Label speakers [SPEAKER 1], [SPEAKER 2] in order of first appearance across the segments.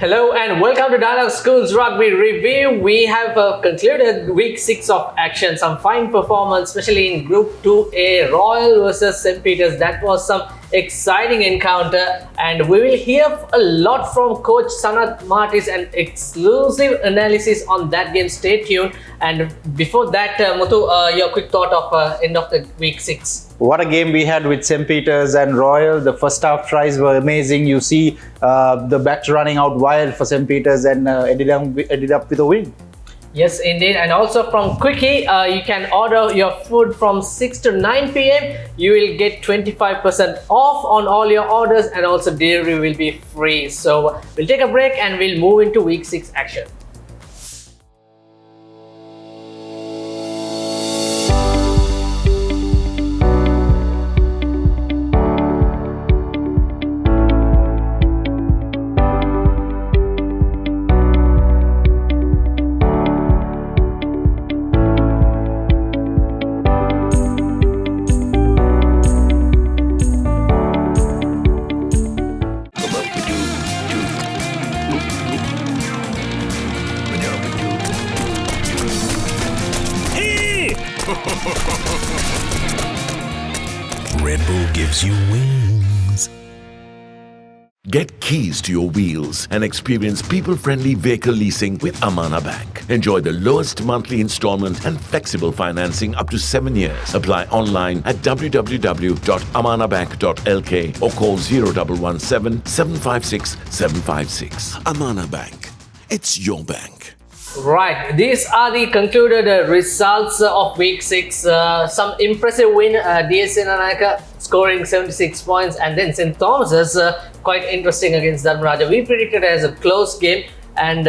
[SPEAKER 1] Hello and welcome to Dialogue School's Rugby Review. We have concluded week 6 of action. Some fine performance, especially in Group 2A, Royal versus St. Peter's. That was some exciting encounter, and we will hear a lot from Coach Sanath Martis and exclusive analysis on that game. Stay tuned. And before that, Muthu, your quick thought of end of the week 6.
[SPEAKER 2] What a game we had with St. Peter's and Royal. The first half tries were amazing. You see the backs running out wild for St. Peter's and ended up with a win.
[SPEAKER 1] Yes, indeed. And also from Quickee, you can order your food from 6 to 9 p.m. You will get 25% off on all your orders, and also delivery will be free. So we'll take a break and we'll move into week 6 action.
[SPEAKER 3] Red Bull gives you wings. Get keys to your wheels and experience people-friendly vehicle leasing with Amana Bank. Enjoy the lowest monthly installment and flexible financing up to 7 years. Apply online at www.amanabank.lk or call 0117 756 756. Amana Bank. It's your bank.
[SPEAKER 1] Right, these are the concluded results of week 6. Some impressive win, DS Nanaka scoring 76 points, and then St. Thomas's quite interesting against Dharmaraja. We predicted as a close game, and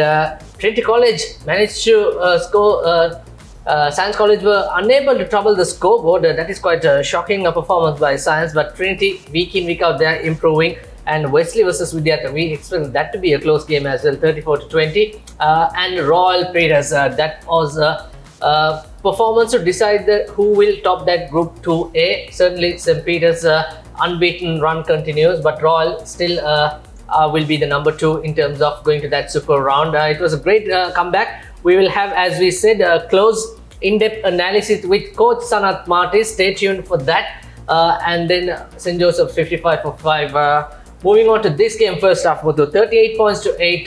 [SPEAKER 1] Trinity College managed to score. Science College were unable to trouble the scoreboard. That is quite a shocking performance by Science, but Trinity week in week out they are improving. And Wesley versus Vidyartha, we expect that to be a close game as well, 34-20. And Royal Peters, that was a performance to decide who will top that Group 2A. Certainly St. Peter's unbeaten run continues, but Royal still will be the number 2 in terms of going to that super round. It was a great comeback. We will have, as we said, a close in-depth analysis with Coach Sanath Martis. Stay tuned for that. And then St. Joseph's 55-5. Moving on to this game, first half, 38 points to 8.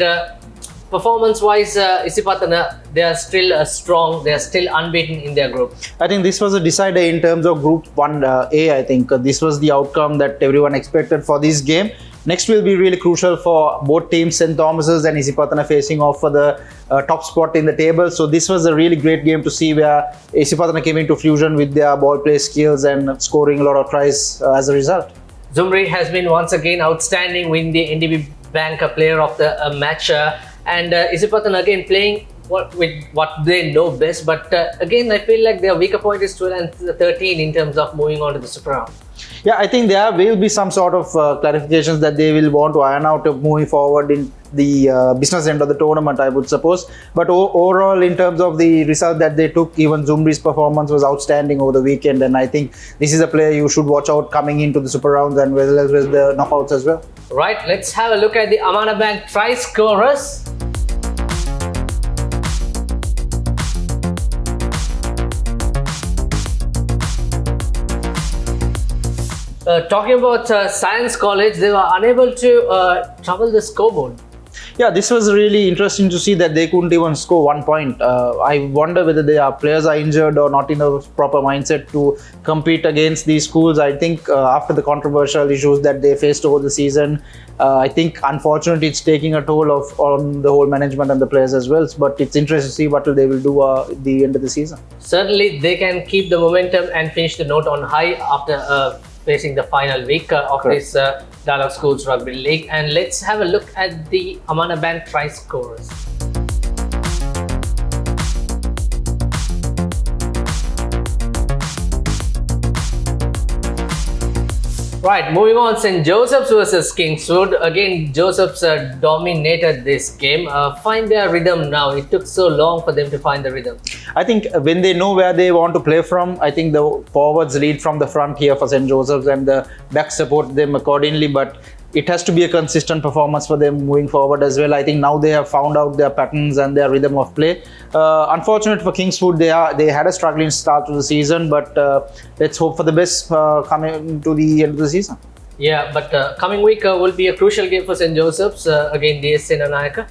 [SPEAKER 1] Performance-wise, Isipathana, they are still strong. They are still unbeaten in their group.
[SPEAKER 2] I think this was a decider in terms of Group 1A. I think this was the outcome that everyone expected for this game. Next will be really crucial for both teams, St. Thomas's and Isipathana, facing off for the top spot in the table. So this was a really great game to see where Isipathana came into fusion with their ball play skills and scoring a lot of tries as a result.
[SPEAKER 1] Zumri has been once again outstanding, winning the NDB Bank Player of the Match, and Isipathana again playing with what they know best. But again, I feel like their weaker point is 12 and 13 in terms of moving on to the super round.
[SPEAKER 2] Yeah, I think there will be some sort of clarifications that they will want to iron out moving forward in the business end of the tournament, I would suppose. But overall, in terms of the result that they took, even Zumri's performance was outstanding over the weekend, and I think this is a player you should watch out coming into the super rounds and as well as the knockouts as well.
[SPEAKER 1] Right, let's have a look at the Amana Bank try scorers. Talking about Science College, they were unable to trouble the scoreboard.
[SPEAKER 2] Yeah, this was really interesting to see that they couldn't even score 1 point. I wonder whether their players are injured or not in a proper mindset to compete against these schools. I think after the controversial issues that they faced over the season, I think unfortunately it's taking a toll on the whole management and the players as well. But it's interesting to see what they will do at the end of the season.
[SPEAKER 1] Certainly, they can keep the momentum and finish the note on high after facing the final week of this Dialogue Schools Rugby League. And let's have a look at the Amana Bank try scorers. Right, moving on, St. Joseph's versus Kingswood. Again, Joseph's dominated this game. Find their rhythm now. It took so long for them to find the rhythm.
[SPEAKER 2] I think when they know where they want to play from, I think the forwards lead from the front here for St. Joseph's and the back support them accordingly. But it has to be a consistent performance for them moving forward as well. I think now they have found out their patterns and their rhythm of play. Unfortunate for Kingswood, they had a struggling start to the season, but let's hope for the best coming to the end of the season.
[SPEAKER 1] Yeah, but coming week will be a crucial game for St. Joseph's against DS Senanayaka.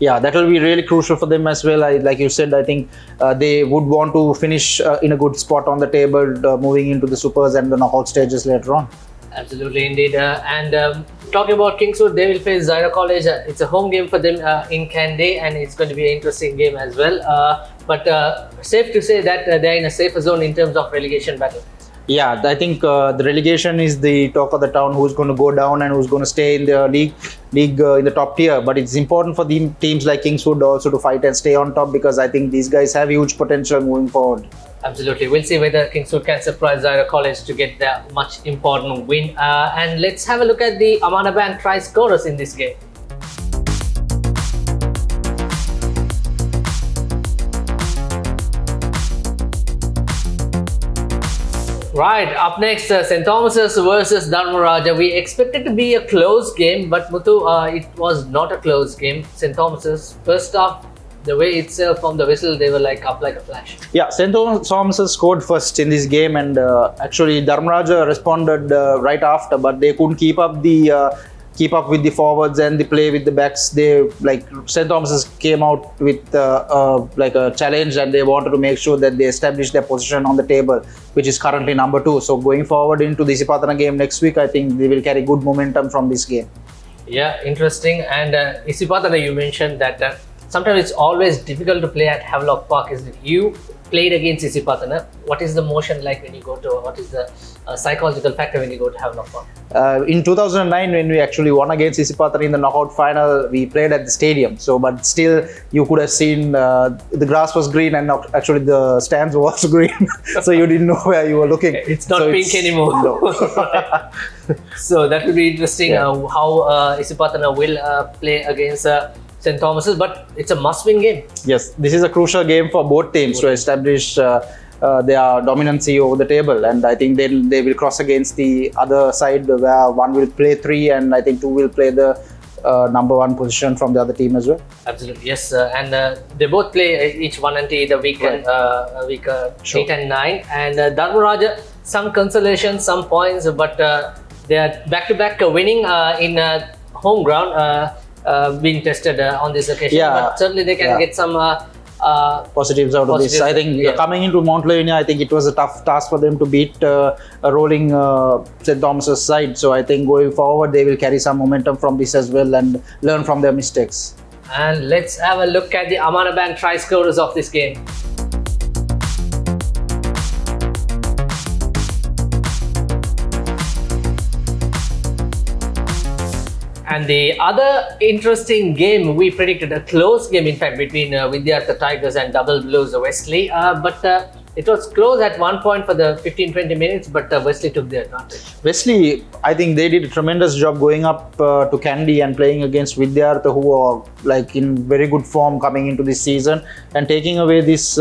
[SPEAKER 2] Yeah, that will be really crucial for them as well. Like you said, I think they would want to finish in a good spot on the table, moving into the supers and the knockout stages later on.
[SPEAKER 1] Absolutely, indeed. And talking about Kingswood, they will face Zaira College. It's a home game for them in Kandy, and it's going to be an interesting game as well. But safe to say that they're in a safer zone in terms of relegation battle.
[SPEAKER 2] Yeah, I think the relegation is the talk of the town, who's going to go down and who's going to stay in the league in the top tier. But it's important for the teams like Kingswood also to fight and stay on top, because I think these guys have huge potential moving forward.
[SPEAKER 1] Absolutely. We'll see whether Kingswood can surprise Zaira College to get that much important win. And let's have a look at the Amana Band try scorers in this game. Right, up next, St. Thomas's versus Dharmaraja. We expected to be a close game, but Muthu, it was not a close game. St. Thomas's, first half, the way itself from the whistle, they were like up like a flash.
[SPEAKER 2] Yeah, St. Thomas's scored first in this game, and actually Dharmaraja responded right after, but they couldn't keep up with the forwards and the play with the backs. They St. Thomas's came out with like a challenge, and they wanted to make sure that they establish their position on the table, which is currently number 2. So going forward into the Isipatana game next week, I think they will carry good momentum from this game.
[SPEAKER 1] Yeah, interesting. And Isipatana, you mentioned that sometimes it's always difficult to play at Havelock Park. Is it you played against Isipatana? What is the motion like when you go to, what is the psychological factor when you go to Havelock Park?
[SPEAKER 2] In 2009, when we actually won against Isipatana in the knockout final, we played at the stadium. So, but still, you could have seen the grass was green, and actually the stands was green. So you didn't know where you were looking.
[SPEAKER 1] It's not pink anymore.
[SPEAKER 2] No.
[SPEAKER 1] So that will be interesting how Isipatana will play against St. Thomas's, but it's a must-win game.
[SPEAKER 2] Yes, this is a crucial game for both teams to establish their dominancy over the table, and I think they will cross against the other side where one will play 3 and I think 2 will play the number 1 position from the other team as well.
[SPEAKER 1] Absolutely, yes, and they both play each 1 and the week week 8 and 9, and Dharmaraja, some consolation, some points, but they are back-to-back winning in home ground. Being tested on this occasion, but certainly they can get some
[SPEAKER 2] positives out of this. I think coming into Mount Lavinia, I think it was a tough task for them to beat a rolling St. Thomas's side. So I think going forward, they will carry some momentum from this as well and learn from their mistakes.
[SPEAKER 1] And let's have a look at the Amana Band try scorers of this game. And the other interesting game, we predicted a close game, in fact, between Vidyartha Tigers and Double Blues Wesley. But it was close at one point for the 15-20 minutes, but Wesley took the advantage.
[SPEAKER 2] Wesley, I think they did a tremendous job going up to Kandy and playing against Vidyartha, who are like in very good form coming into this season, and taking away this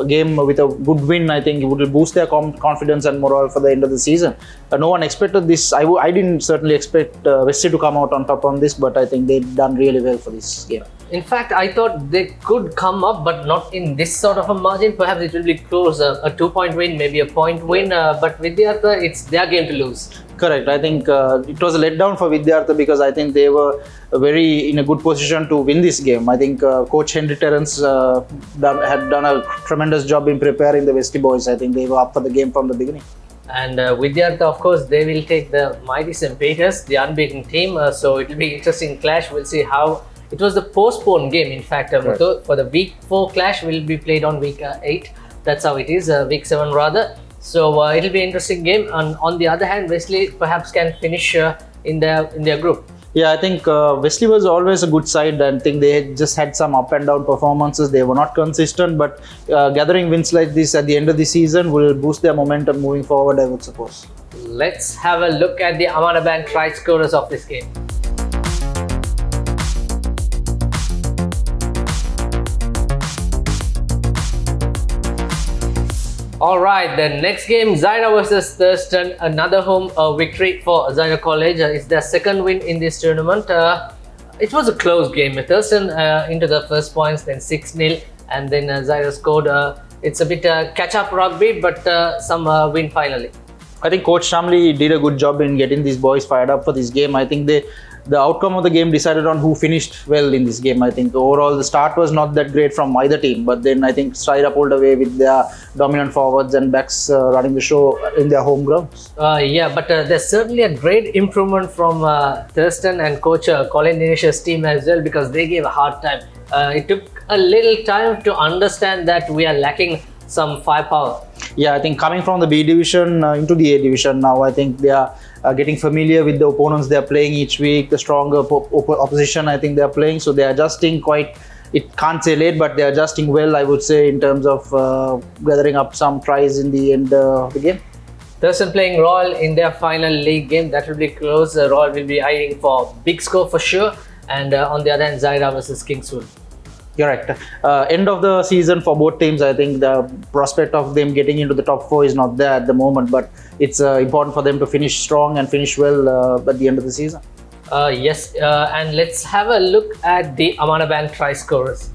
[SPEAKER 2] game with a good win. I think it will boost their confidence and morale for the end of the season. No one expected this. I didn't certainly expect Wesley to come out on top on this, but I think they've done really well for this game.
[SPEAKER 1] In fact, I thought they could come up, but not in this sort of a margin. Perhaps it will be close, a 2-point win, maybe a point win. But Vidyartha, it's their game to lose.
[SPEAKER 2] Correct. I think it was a letdown for Vidyartha, because I think they were very in a good position to win this game. I think Coach Henry Terence had done a tremendous job in preparing the Wesley boys. I think they were up for the game from the beginning.
[SPEAKER 1] And Vidyartha, of course, they will take the mighty St. Peters, the unbeaten team. So it will be an interesting clash. We'll see how. It was the postponed game, in fact, Muthu, for the week 4 clash will be played on week 8. That's how it is, week 7 rather. So it'll be an interesting game. And on the other hand, Wesley perhaps can finish in their group.
[SPEAKER 2] Yeah, I think Wesley was always a good side, and I think they just had some up and down performances. They were not consistent, but gathering wins like this at the end of the season will boost their momentum moving forward, I would suppose.
[SPEAKER 1] Let's have a look at the Amana Band try scorers of this game. All right, the next game, Zaira versus Thurston, another home victory for Zaira College. It's their second win in this tournament. It was a close game. Thurston into the first points, then 6-0, and then Zaira scored. It's a bit catch-up rugby, but some win finally.
[SPEAKER 2] I think Coach Shamli did a good job in getting these boys fired up for this game. I think the outcome of the game decided on who finished well in this game. I think overall the start was not that great from either team, but then I think Zaira pulled away with their dominant forwards and backs running the show in their home grounds.
[SPEAKER 1] Yeah, but there's certainly a great improvement from Thurston and Coach Colin Dinish's team as well, because they gave a hard time. It took a little time to understand that we are lacking some firepower.
[SPEAKER 2] Yeah, I think coming from the B division into the A division now, I think they are getting familiar with the opponents they are playing each week, the stronger opposition I think they are playing. So they are adjusting quite, it can't say late, but they are adjusting well, I would say, in terms of gathering up some tries in the end of the game.
[SPEAKER 1] Thurston playing Royal in their final league game. That will be close. Royal will be eyeing for big score for sure. And on the other hand, Zaira versus Kingswood.
[SPEAKER 2] Correct. End of the season for both teams, I think the prospect of them getting into the top 4 is not there at the moment, but it's important for them to finish strong and finish well at the end of the season.
[SPEAKER 1] Yes, and let's have a look at the Amana Bank try scorers.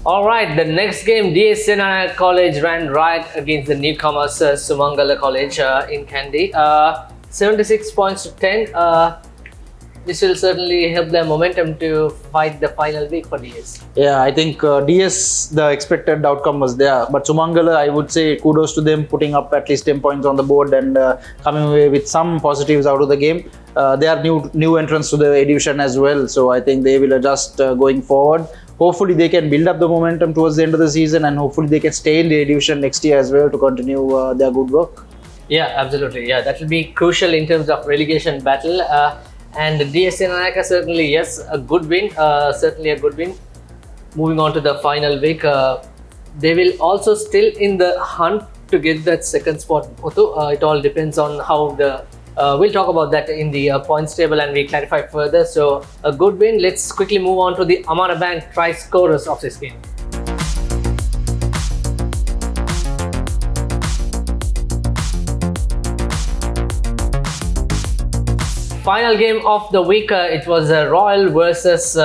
[SPEAKER 1] Alright, the next game, Sanath College ran riot against the newcomers Sumangala College in Kandy. 76 points to 10. This will certainly help their momentum to fight the final week for DS.
[SPEAKER 2] Yeah, I think DS, the expected outcome was there. But Sumangala, I would say kudos to them putting up at least 10 points on the board and coming away with some positives out of the game. They are new entrants to the A division as well. So I think they will adjust going forward. Hopefully they can build up the momentum towards the end of the season, and hopefully they can stay in the A division next year as well to continue their good work.
[SPEAKER 1] Yeah, absolutely. Yeah, that will be crucial in terms of relegation battle. And DS Sanath certainly, yes, a good win. Certainly a good win. Moving on to the final week, they will also still in the hunt to get that second spot. It all depends on how the we'll talk about that in the points table and we clarify further. So a good win. Let's quickly move on to the Amana Bank try scorers of this game. Final game of the week, it was Royal versus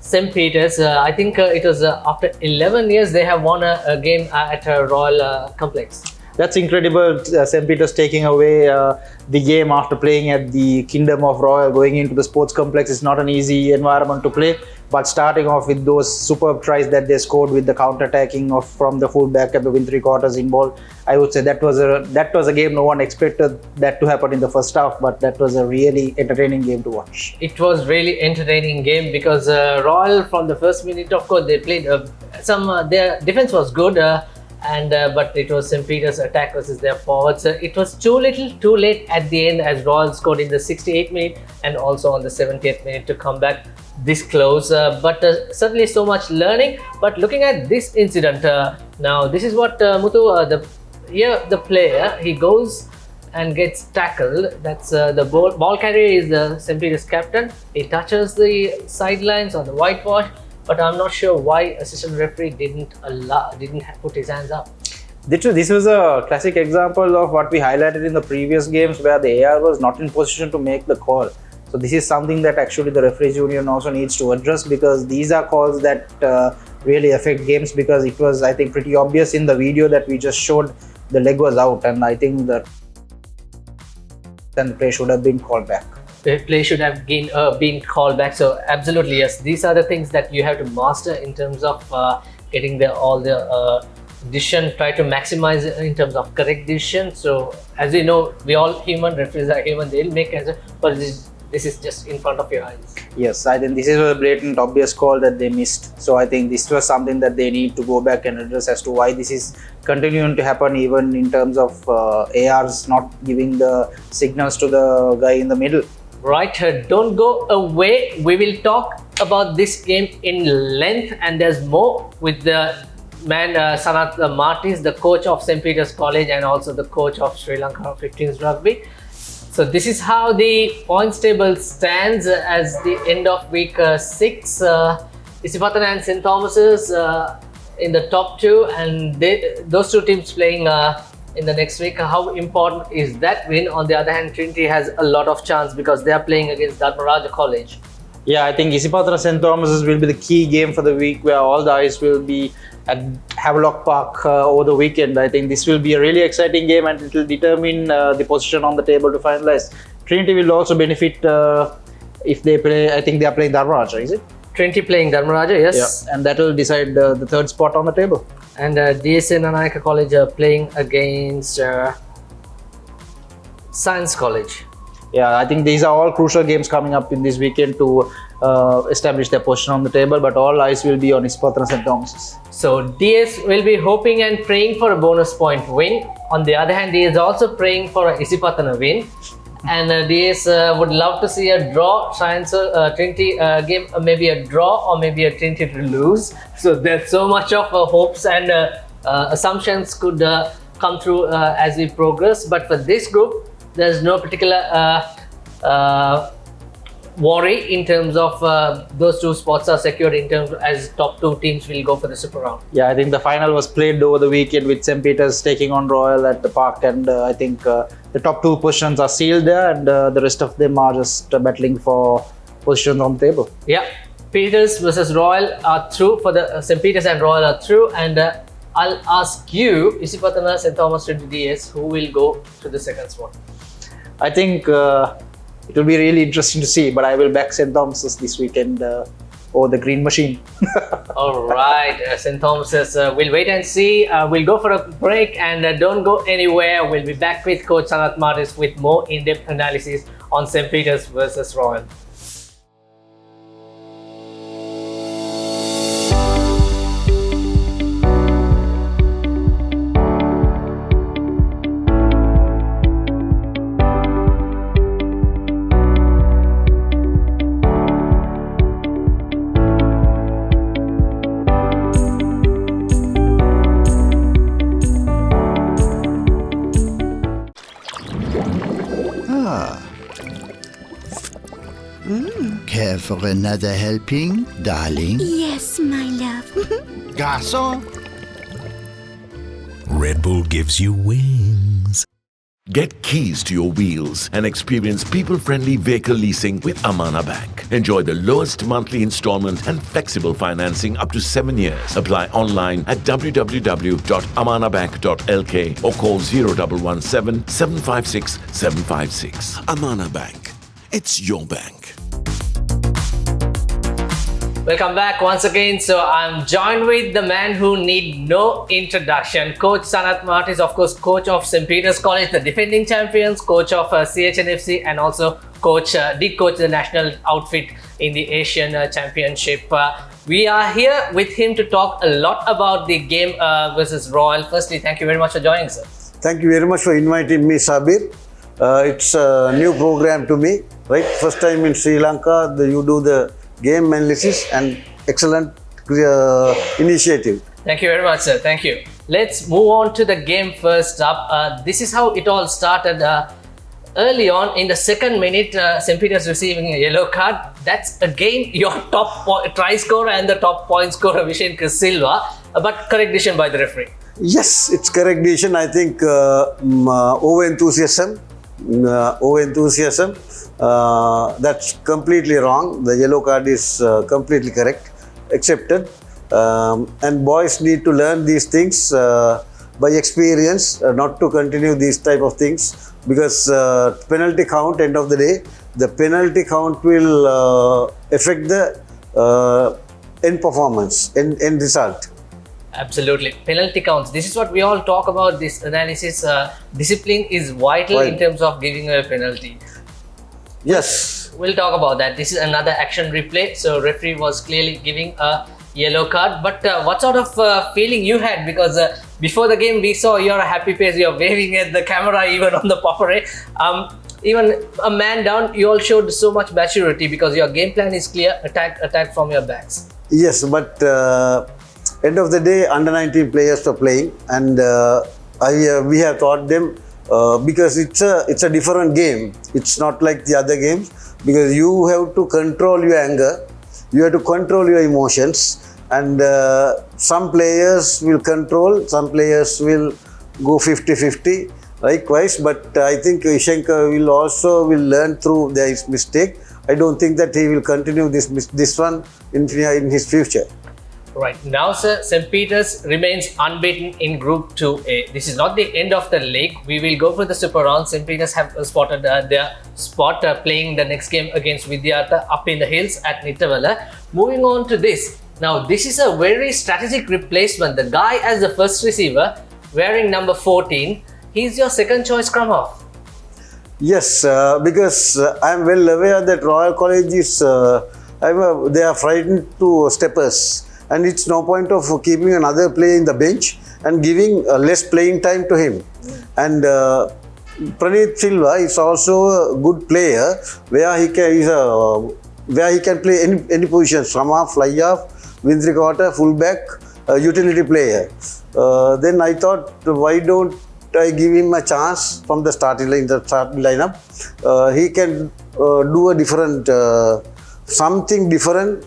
[SPEAKER 1] St. Peter's. I think it was after 11 years they have won a game at Royal Complex.
[SPEAKER 2] That's incredible. St. Peter's taking away the game after playing at the Kingdom of Royal, going into the sports complex is not an easy environment to play. But starting off with those superb tries that they scored with the counter-attacking from the fullback at the win 3 quarters in ball, I would say that was a game no one expected that to happen in the first half, but that was a really entertaining game to watch.
[SPEAKER 1] It was really entertaining game because Royal from the first minute, of course, they played their defense was good. But it was St. Peter's attack versus their forwards. It was too little, too late at the end as Royal scored in the 68th minute and also on the 70th minute to come back this close. But certainly so much learning. But looking at this incident, now this is what Muthu, the player, he goes and gets tackled. That's the ball carrier is the St. Peter's captain. He touches the sidelines or the whitewash. But I'm not sure why assistant referee didn't put his hands up.
[SPEAKER 2] This was a classic example of what we highlighted in the previous games where the AR was not in position to make the call. So this is something that actually the referees union also needs to address, because these are calls that really affect games, because it was, I think, pretty obvious in the video that we just showed the leg was out, and I think that the play should have been called back.
[SPEAKER 1] The play should have been called back. So absolutely yes, these are the things that you have to master in terms of getting all the decision. Try to maximize it in terms of correct decision. So as you know, we all human, referees are human, they'll make answer, but this is just in front of your eyes. Yes,
[SPEAKER 2] I think this is a blatant obvious call that they missed. So I think this was something that they need to go back and address as to why this is continuing to happen, even in terms of ARs not giving the signals to the guy in the middle.
[SPEAKER 1] Right, don't go away. We will talk about this game in length, and there's more with the man Sanath Martis, the coach of St. Peter's College and also the coach of Sri Lanka 15s Rugby. So this is how the points table stands as the end of week 6. Isipatana and St. Thomas's in the top 2, and those two teams playing in the next week. How important is that win? On the other hand, Trinity has a lot of chance because they are playing against Dharmaraja College.
[SPEAKER 2] Yeah, I think Isipatana St. Thomas's will be the key game for the week, where all the eyes will be at Havelock Park over the weekend. I think this will be a really exciting game, and it will determine the position on the table to finalize. Trinity will also benefit if they play. I think they are playing Dharmaraja, is it?
[SPEAKER 1] Trinity playing Dharmaraja, yes.
[SPEAKER 2] Yeah, and that will decide the third spot on the table.
[SPEAKER 1] And DSA Nanayaka College are playing against Science College.
[SPEAKER 2] Yeah, I think these are all crucial games coming up in this weekend to establish their position on the table, but all eyes will be on Isipatana St. Thomas's.
[SPEAKER 1] So DS will be hoping and praying for a bonus point win. On the other hand, DS is also praying for a Isipatana win. And DS would love to see a draw, Science Trinity game, maybe a draw or maybe a Trinity to lose. So there's so much of hopes and assumptions could come through as we progress. But for this group, there's no particular worry in terms of those two spots are secured in terms as top 2 teams will go for the super round.
[SPEAKER 2] Yeah, I think the final was played over the weekend with St. Peter's taking on Royal at the park, and I think the top 2 positions are sealed there, and the rest of them are just battling for positions on the table.
[SPEAKER 1] Yeah, Peters versus Royal are through for the St. Peter's and Royal are through, and I'll ask you, Isipatana, St. Thomas, Trinity DS, who will go to the second spot?
[SPEAKER 2] I think it will be really interesting to see, but I will back St. Thomas's this weekend over the green machine.
[SPEAKER 1] All right, St. Thomas's, we'll wait and see. We'll go for a break and don't go anywhere. We'll be back with Coach Sanath Martis with more in-depth analysis on St. Peter's versus Royal.
[SPEAKER 4] Care for another helping, darling?
[SPEAKER 5] Yes, my love.
[SPEAKER 4] Garçon?
[SPEAKER 3] Red Bull gives you wings. Get keys to your wheels and experience people-friendly vehicle leasing with Amana Bank. Enjoy the lowest monthly installment and flexible financing up to 7 years. Apply online at www.amanabank.lk or call 0117 756 756. Amana Bank. It's your bank.
[SPEAKER 1] Welcome back once again. So I'm joined with the man who need no introduction, Coach Sanath Martis, of course, coach of St. Peter's College, the defending champions, coach of CHNFC, and also did coach the national outfit in the Asian Championship. We are here with him to talk a lot about the game versus Royal. Firstly, thank you very much for joining, sir.
[SPEAKER 6] Thank you very much for inviting me, Sabir. It's a new program to me, right? First time in Sri Lanka, you do the game analysis, and excellent initiative.
[SPEAKER 1] Thank you very much, sir. Thank you. Let's move on to the game first up. This is how it all started. Early on in the second minute, St. Peter's receiving a yellow card. That's again your top try scorer and the top point scorer, Vishen Silva. But correct decision by the referee.
[SPEAKER 6] Yes, it's correct decision. I think over enthusiasm. That's completely wrong. The yellow card is completely correct, accepted. And boys need to learn these things by experience, not to continue these type of things, because penalty count, end of the day, the penalty count will affect the end performance, end result.
[SPEAKER 1] Absolutely. Penalty counts. This is what we all talk about, this analysis. Discipline is vital in terms of giving a penalty.
[SPEAKER 6] Yes.
[SPEAKER 1] We'll talk about that. This is another action replay. So referee was clearly giving a yellow card. But what sort of feeling you had? Because before the game, we saw you're a happy face. You're waving at the camera even on the Papare. Even a man down, you all showed so much maturity because your game plan is clear. Attack from your backs.
[SPEAKER 6] Yes, but end of the day, under 19 players are playing, and we have taught them because it's a different game. It's not like the other games, because you have to control your anger, you have to control your emotions, and some players will control, some players will go 50-50 likewise. But I think Ishenka will learn through his mistake. I don't think that he will continue this one in his future.
[SPEAKER 1] Right now, sir, St. Peter's remains unbeaten in Group 2A. This is not the end of the league. We will go for the super round. St. Peter's have spotted their spot playing the next game against Vidyartha up in the hills at Nittawala. Moving on to this. Now, this is a very strategic replacement. The guy as the first receiver, wearing number 14, he's your second choice scrum half.
[SPEAKER 6] Yes, because I am well aware that Royal College is, they are frightened to steppers. And it's no point of keeping another player in the bench and giving less playing time to him. And Praneeth Silva is also a good player where he can play any position, scrum half, fly half, windthree-quarter, fullback, utility player. Then I thought, why don't I give him a chance from the starting lineup? He can do a different, something different.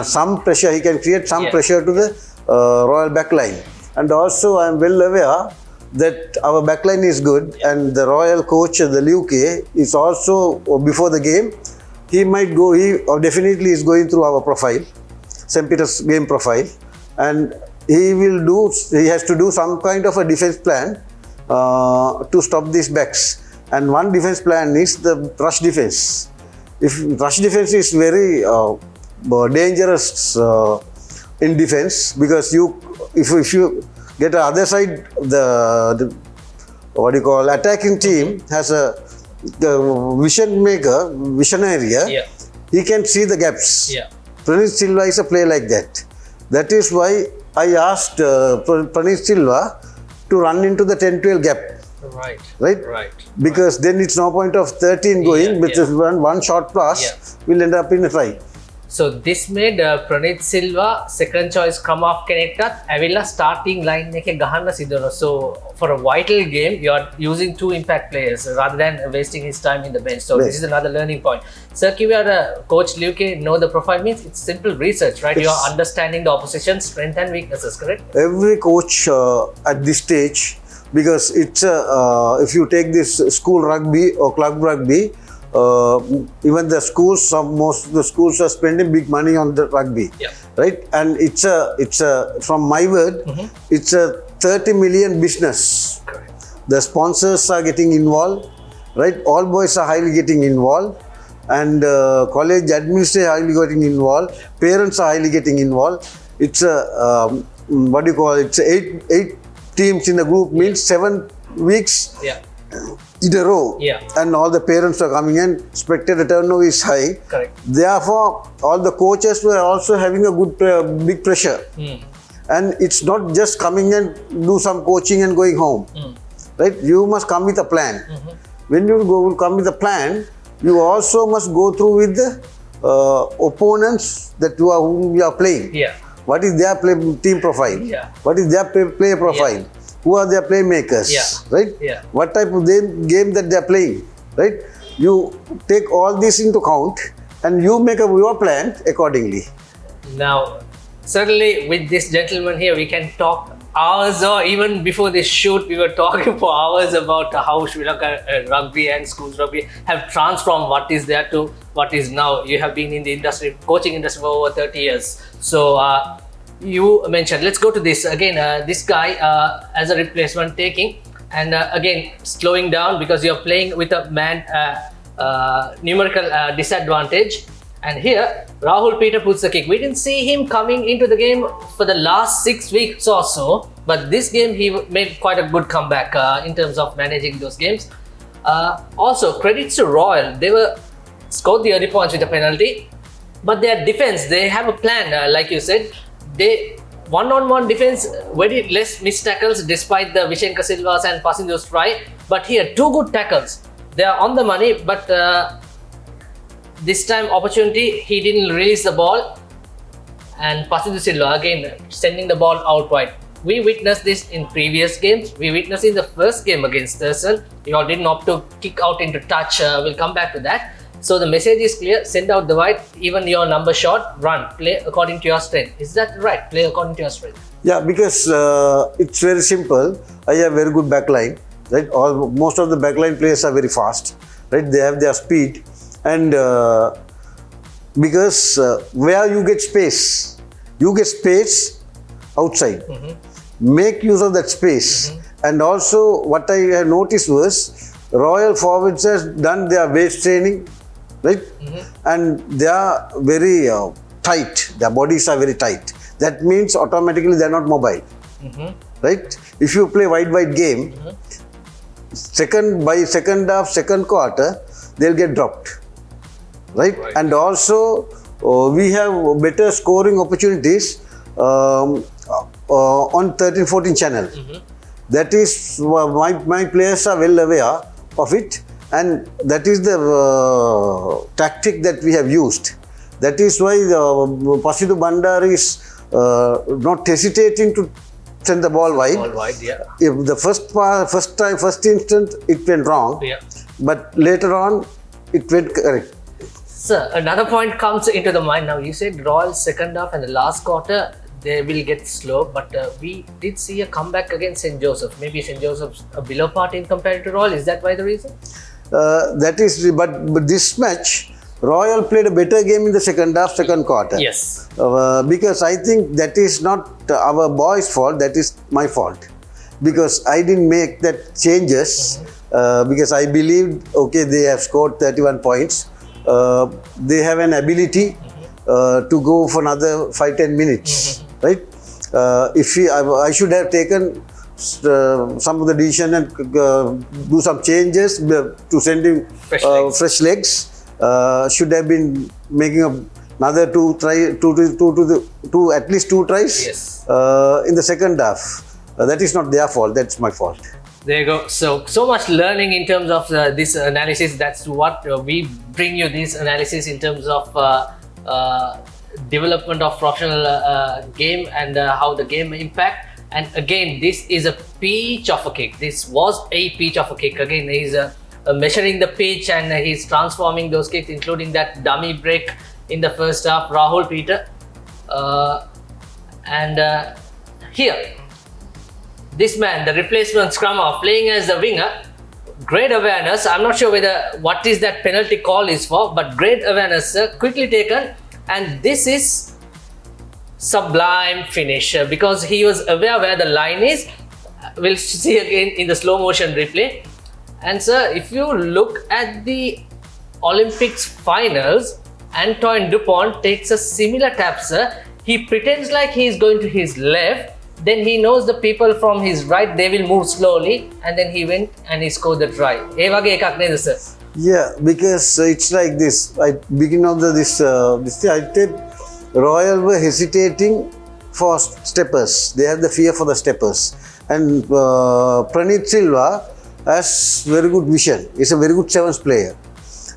[SPEAKER 6] Some pressure, he can create some pressure to the Royal backline. And also I am well aware that our backline is good, and the Royal coach, the Luke, is also, before the game, he definitely is going through our profile, St. Peter's game profile, and he has to do some kind of a defense plan to stop these backs. And one defense plan is the rush defense. If rush defense is very dangerous in defense, because if you get the other side, the attacking team has a visionary. He can see the gaps. Praneeth Silva is a player like that. That is why I asked Praneeth Silva to run into the 10-12 gap. Right. Because then it's no point of 13 going, because one short pass will end up in a try.
[SPEAKER 1] So this made Praneeth Silva second choice come off connected. Avila starting line neke gahanna sidona. So for a vital game, you are using two impact players rather than wasting his time in the bench. So this is another learning point. Sir, Coach Luke know the profile means it's simple research, right? You are understanding the opposition's strength and weaknesses, correct?
[SPEAKER 6] Every coach at this stage, because it's if you take this school rugby or club rugby, even the schools, most of the schools are spending big money on the rugby, right? And it's a from my word, it's a 30 million business.
[SPEAKER 1] Correct.
[SPEAKER 6] The sponsors are getting involved, right? All boys are highly getting involved, and college administrators are highly getting involved. Parents are highly getting involved. It's a It's 8 teams in the group, means 7 weeks. In a row, and all the parents are coming in, spectator turnover is high.
[SPEAKER 1] Correct.
[SPEAKER 6] Therefore, all the coaches were also having a big pressure. And it's not just coming and do some coaching and going home. Right? You must come with a plan. When you come with a plan, you also must go through with the opponents whom you are playing. What is their team profile? What is their player profile? Who are their playmakers, right? What type of game that they are playing, right? You take all this into account and you make your plan accordingly.
[SPEAKER 1] Now, certainly with this gentleman here, we can talk hours, or even before this shoot, we were talking for hours about how Sri Lanka rugby and schools rugby have transformed what is there to what is now. You have been in the industry, coaching industry for over 30 years. So, you mentioned, let's go to this again, this guy as a replacement taking, and again slowing down because you're playing with a man numerical disadvantage. And here Rahul Peter puts the kick. We didn't see him coming into the game for the last 6 weeks or so, but this game he made quite a good comeback in terms of managing those games. Also credits to Royal, they were scored the early points with a penalty, but their defense, they have a plan, like you said. They one-on-one defense, very less missed tackles despite the Vishenka Silvas and Pasindu's try. But here, 2 good tackles. They are on the money, but this time opportunity, he didn't release the ball. And Pasindu Silva again sending the ball out wide. we witnessed this in previous games. We witnessed in the first game against Thurston. You all didn't opt to kick out into touch. We'll come back to that. So the message is clear. Send out the wide. Even your number short, run. Play according to your strength. Is that right? Play according to your strength.
[SPEAKER 6] Yeah, because it's very simple. I have very good backline, right? Most of the backline players are very fast, right? They have their speed, and because where you get space outside. Make use of that space. And also, what I have noticed was Royal forwards has done their weight training, right? And they are very tight. Their bodies are very tight. That means automatically they are not mobile, right? If you play wide game, by second half, second quarter, they'll get dropped, right? And also, we have better scoring opportunities on 13-14 channel. That is, my players are well aware of it, and that is the tactic that we have used. That is why Pasidu Bandar is not hesitating to send the ball wide. If the first instant it went wrong, but later on it went correct.
[SPEAKER 1] Sir, another point comes into the mind now. You said Royal second half and the last quarter they will get slow, but we did see a comeback against St. Joseph. Maybe St. Joseph's a below part in compared to Royal. Is that why the reason?
[SPEAKER 6] That is, but this match, Royal played a better game in the second half, second quarter.
[SPEAKER 1] Yes.
[SPEAKER 6] Because I think that is not our boys' fault, that is my fault. Because I didn't make that changes, because I believed, okay, they have scored 31 points. They have an ability to go for another 5-10 minutes, right? I should have taken some of the decision and do some changes to send him fresh legs. Should have been making another at least two tries in the second half. That is not their fault, that's my fault.
[SPEAKER 1] There you go. So much learning in terms of this analysis. That's what we bring you, this analysis in terms of development of professional game and how the game impact. And again, this is a pitch of a kick. This was a pitch of a kick. Again, he's measuring the pitch and he's transforming those kicks, including that dummy break in the first half. Rahul Peter. Here, this man, the replacement scrum half, playing as the winger, great awareness. I'm not sure what is that penalty call is for, but great awareness, quickly taken, and this is sublime finish because he was aware where the line is. We'll see again in the slow motion replay. And sir, if you look at the Olympics finals, Antoine Dupont takes a similar tap, sir. He pretends like he is going to his left. Then he knows the people from his right, they will move slowly, and then he went and he scored the try. ඒ වගේ එකක් නේද sir?
[SPEAKER 6] Yeah, because it's like this. Beginning of this I said Royal were hesitating for steppers. They have the fear for the steppers. And Praneeth Silva has very good vision. He's a very good sevens player.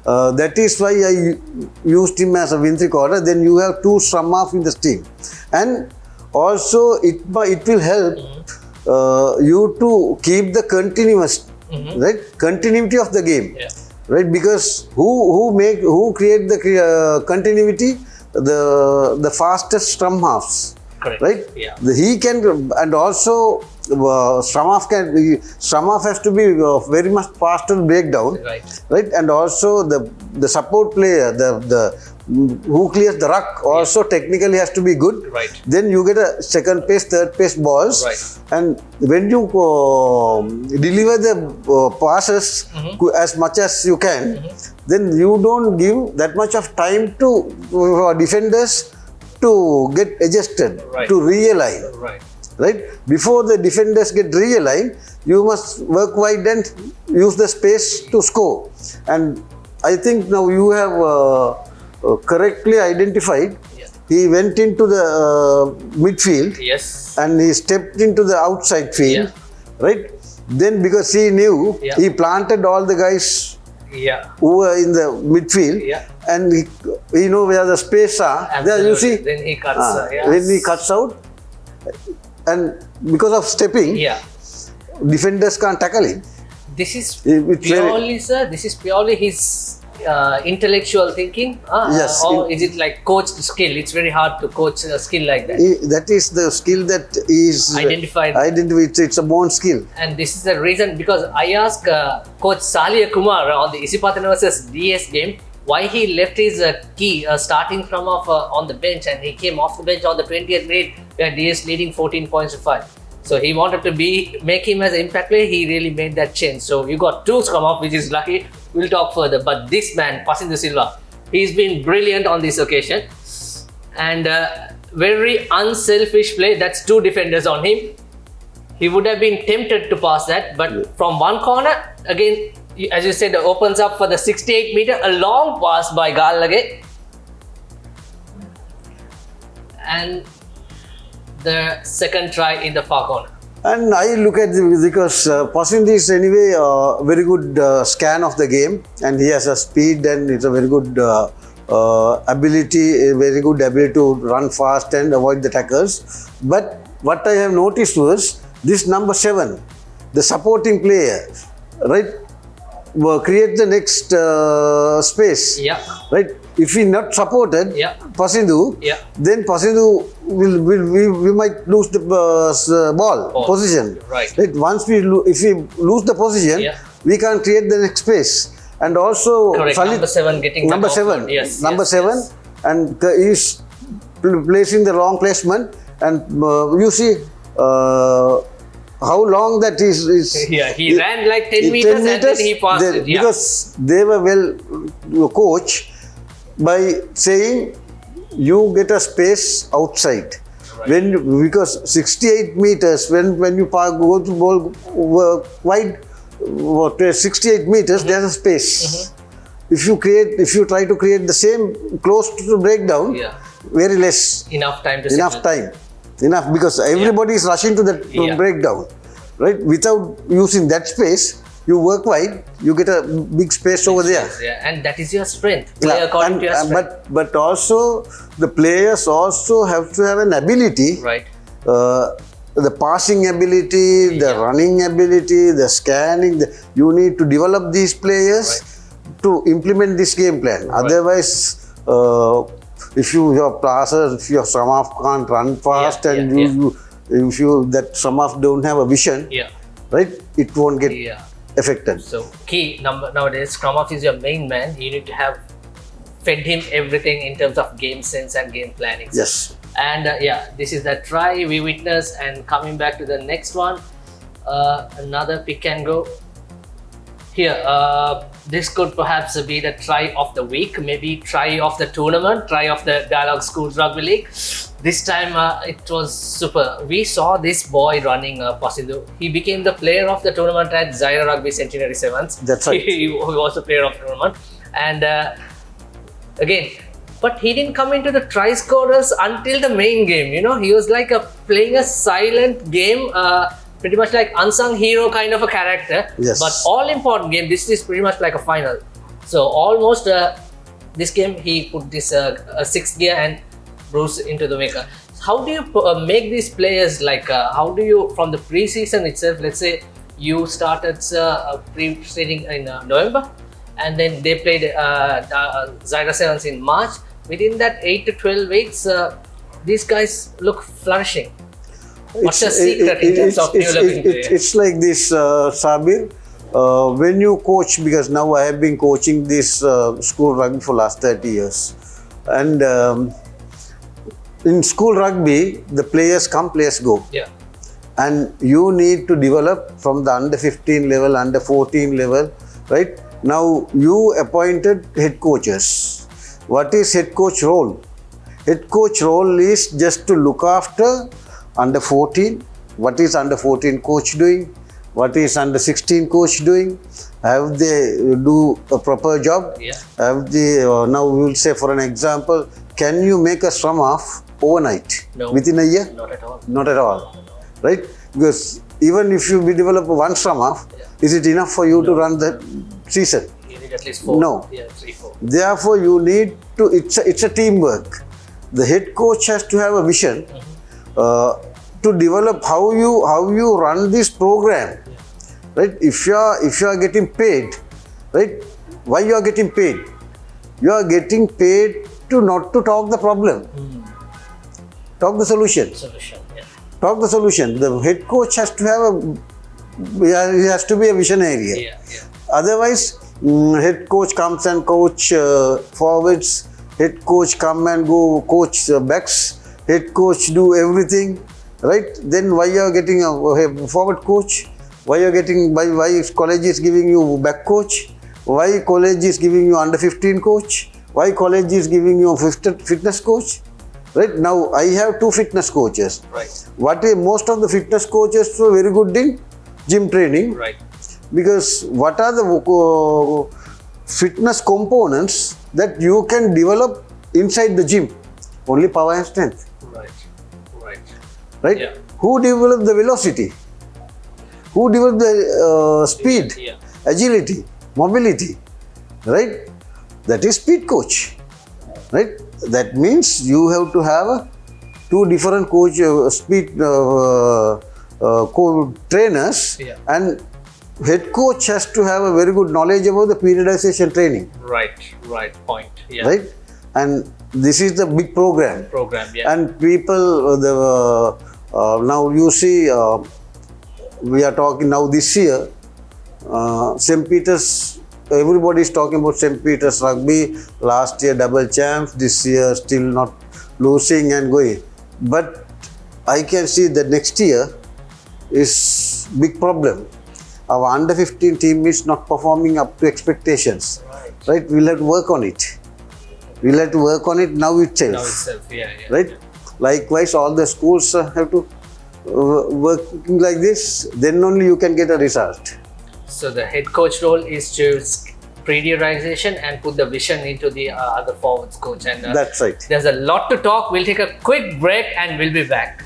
[SPEAKER 6] That is why I used him as a win recorder. Then you have two scrum half in the team. And also, it will help you to keep the right, continuity of the game, right? Because who create the continuity? The fastest scrum halves,
[SPEAKER 1] correct,
[SPEAKER 6] right?
[SPEAKER 1] Yeah.
[SPEAKER 6] He can, and also scrum half has to be very much faster breakdown, right? And also the support player, the who clears the ruck also technically has to be good.
[SPEAKER 1] Right.
[SPEAKER 6] Then you get a second pace, third pace balls.
[SPEAKER 1] Right.
[SPEAKER 6] And when you deliver the passes as much as you can, then you don't give that much of time to defenders to get adjusted, to realign. Right? Before the defenders get realigned, you must work wide and use the space to score. And I think now you have correctly identified. He went into the midfield, and he stepped into the outside field, right? Then because he knew, he planted all the guys who were in the midfield, and he know where the space are. There you see.
[SPEAKER 1] Then he cuts.
[SPEAKER 6] When he cuts out, and because of stepping,
[SPEAKER 1] Yeah.
[SPEAKER 6] defenders can't tackle him.
[SPEAKER 1] This is
[SPEAKER 6] It's very-
[SPEAKER 1] purely, sir. This is purely his intellectual thinking,
[SPEAKER 6] Yes,
[SPEAKER 1] or is it like coached skill? It's very hard to coach a skill like that.
[SPEAKER 6] That is the skill that is
[SPEAKER 1] Identified.
[SPEAKER 6] It's a born skill.
[SPEAKER 1] And this is the reason, because I asked Coach Salia Kumar on the Isipatana versus DS game why he left his key starting from off on the bench, and he came off the bench on the 20th minute where DS leading 14 points to 5. So he wanted to make him as an impact player. He really made that change. So you got 2 scrum off, which is lucky. We'll talk further. But this man, Pasindu Silva, he's been brilliant on this occasion. And very unselfish play. That's 2 defenders on him. He would have been tempted to pass that. But from one corner, again, as you said, opens up for the 68 meter. A long pass by Gallagher. And the second try in the far corner.
[SPEAKER 6] And I look at because Pasindu is anyway a very good scan of the game, and he has a speed and it's a very good ability to run fast and avoid the tackles. But what I have noticed was this number 7, the supporting player, right, create the next space.
[SPEAKER 1] Yeah.
[SPEAKER 6] Right. If he not supported Pasindu,
[SPEAKER 1] Yeah.
[SPEAKER 6] then Pasindu we might lose the ball position.
[SPEAKER 1] Right.
[SPEAKER 6] Once if we lose the position, we can't create the next space. And also
[SPEAKER 1] Correct. Number 7 getting
[SPEAKER 6] number
[SPEAKER 1] that
[SPEAKER 6] 7,
[SPEAKER 1] offload. Yes.
[SPEAKER 6] number
[SPEAKER 1] yes,
[SPEAKER 6] 7,
[SPEAKER 1] yes.
[SPEAKER 6] and is placing the wrong placement. And you see how long that is.
[SPEAKER 1] Yeah, he ran like 10 meters and then he passed it. Yeah.
[SPEAKER 6] Because they were well coached by saying you get a space outside.
[SPEAKER 1] Right.
[SPEAKER 6] Because 68 meters, when you go to ball wide, 68 meters, there's a space. If you try to create the same close to the breakdown, very less.
[SPEAKER 1] Enough time to
[SPEAKER 6] Enough
[SPEAKER 1] signal.
[SPEAKER 6] time. Enough, because everybody is rushing to that breakdown. Right? Without using that space, you work wide, you get a big space over there.
[SPEAKER 1] Yeah, and that is your strength. Play according to your strength.
[SPEAKER 6] But also, the players also have to have an ability.
[SPEAKER 1] Right.
[SPEAKER 6] The passing ability, the running ability, the scanning. You need to develop these players to implement this game plan.
[SPEAKER 1] Right.
[SPEAKER 6] Otherwise, if your passers, if your some of can't run fast and if some of don't have a vision, right, it won't get affected.
[SPEAKER 1] So key number nowadays, scrum half is your main man. You need to have fed him everything in terms of game sense and game planning.
[SPEAKER 6] Yes.
[SPEAKER 1] And this is the try we witnessed. And coming back to the next one, another pick and go. Here, this could perhaps be the try of the week, maybe try of the tournament, try of the Dialogue Schools Rugby League. This time it was super. We saw this boy running Pasindu. He became the player of the tournament at Zaira Rugby Centenary Sevens.
[SPEAKER 6] That's right.
[SPEAKER 1] He was the player of the tournament. And again, but he didn't come into the try scorers until the main game. You know, he was like playing a silent game. Pretty much like unsung hero kind of a character.
[SPEAKER 6] Yes.
[SPEAKER 1] But all important game, this is pretty much like a final. So almost this game he put this 6th gear and Bruce into the maker. How do you make these players like, how do you, from the pre-season itself, let's say you started pre-training in November and then they played Zaira Sevens in March. Within that 8 to 12 weeks, these guys look flourishing. What's the secret in terms of developing players?
[SPEAKER 6] It's like this, Sabir. When you coach, because now I have been coaching this school rugby for last 30 years. And in school rugby, the players come, players go.
[SPEAKER 1] Yeah.
[SPEAKER 6] And you need to develop from the under 15 level, under 14 level, right? Now you appointed head coaches. What is head coach role? Head coach role is just to look after under 14, what is under 14 coach doing, what is under 16 coach doing, have they do a proper job, have they, now we will say for an example, can you make a scrum half overnight, within a year?
[SPEAKER 1] Not at all.
[SPEAKER 6] Not at all, right? Because even if you develop one scrum half, is it enough for you to run the season?
[SPEAKER 1] You need at least 4.
[SPEAKER 6] No.
[SPEAKER 1] Yeah, 3, 4.
[SPEAKER 6] Therefore, you need to, it's a teamwork. The head coach has to have a vision to to develop how you run this program, right? If you are getting paid, right? Why you are getting paid? You are getting paid to not to talk the problem, talk the solution. Talk the solution. The head coach has to have he has to be a visionary. Otherwise, head coach comes and coach forwards. Head coach come and go coach backs. Head coach do everything, right? Then why you are getting a forward coach? Why you are getting why college is giving you back coach? Why college is giving you under 15 coach? Why college is giving you fitness coach? Right now, I have 2 fitness coaches.
[SPEAKER 1] Right.
[SPEAKER 6] Most of the fitness coaches are very good in gym training.
[SPEAKER 1] Right.
[SPEAKER 6] Because what are the fitness components that you can develop inside the gym? Only power and strength. Right?
[SPEAKER 1] Yeah.
[SPEAKER 6] Who developed the velocity? Who developed the speed, agility, mobility? Right? That is speed coach. Right? That means you have to have 2 different coach speed trainers, and head coach has to have a very good knowledge about the periodization training.
[SPEAKER 1] Right. Point. Yeah.
[SPEAKER 6] Right? And this is the big program. And people, now you see, we are talking now this year, St. Peter's, everybody is talking about St. Peter's Rugby. Last year double champs, this year still not losing and going. But I can see that next year is big problem. Our under 15 team is not performing up to expectations. Right? We'll have to work on it. We'll have to work on it now itself. Right? Likewise, all the schools have to work like this. Then only you can get a result.
[SPEAKER 1] So the head coach role is to periodization and put the vision into the other forwards coach. And
[SPEAKER 6] that's right.
[SPEAKER 1] There's a lot to talk. We'll take a quick break and we'll be back.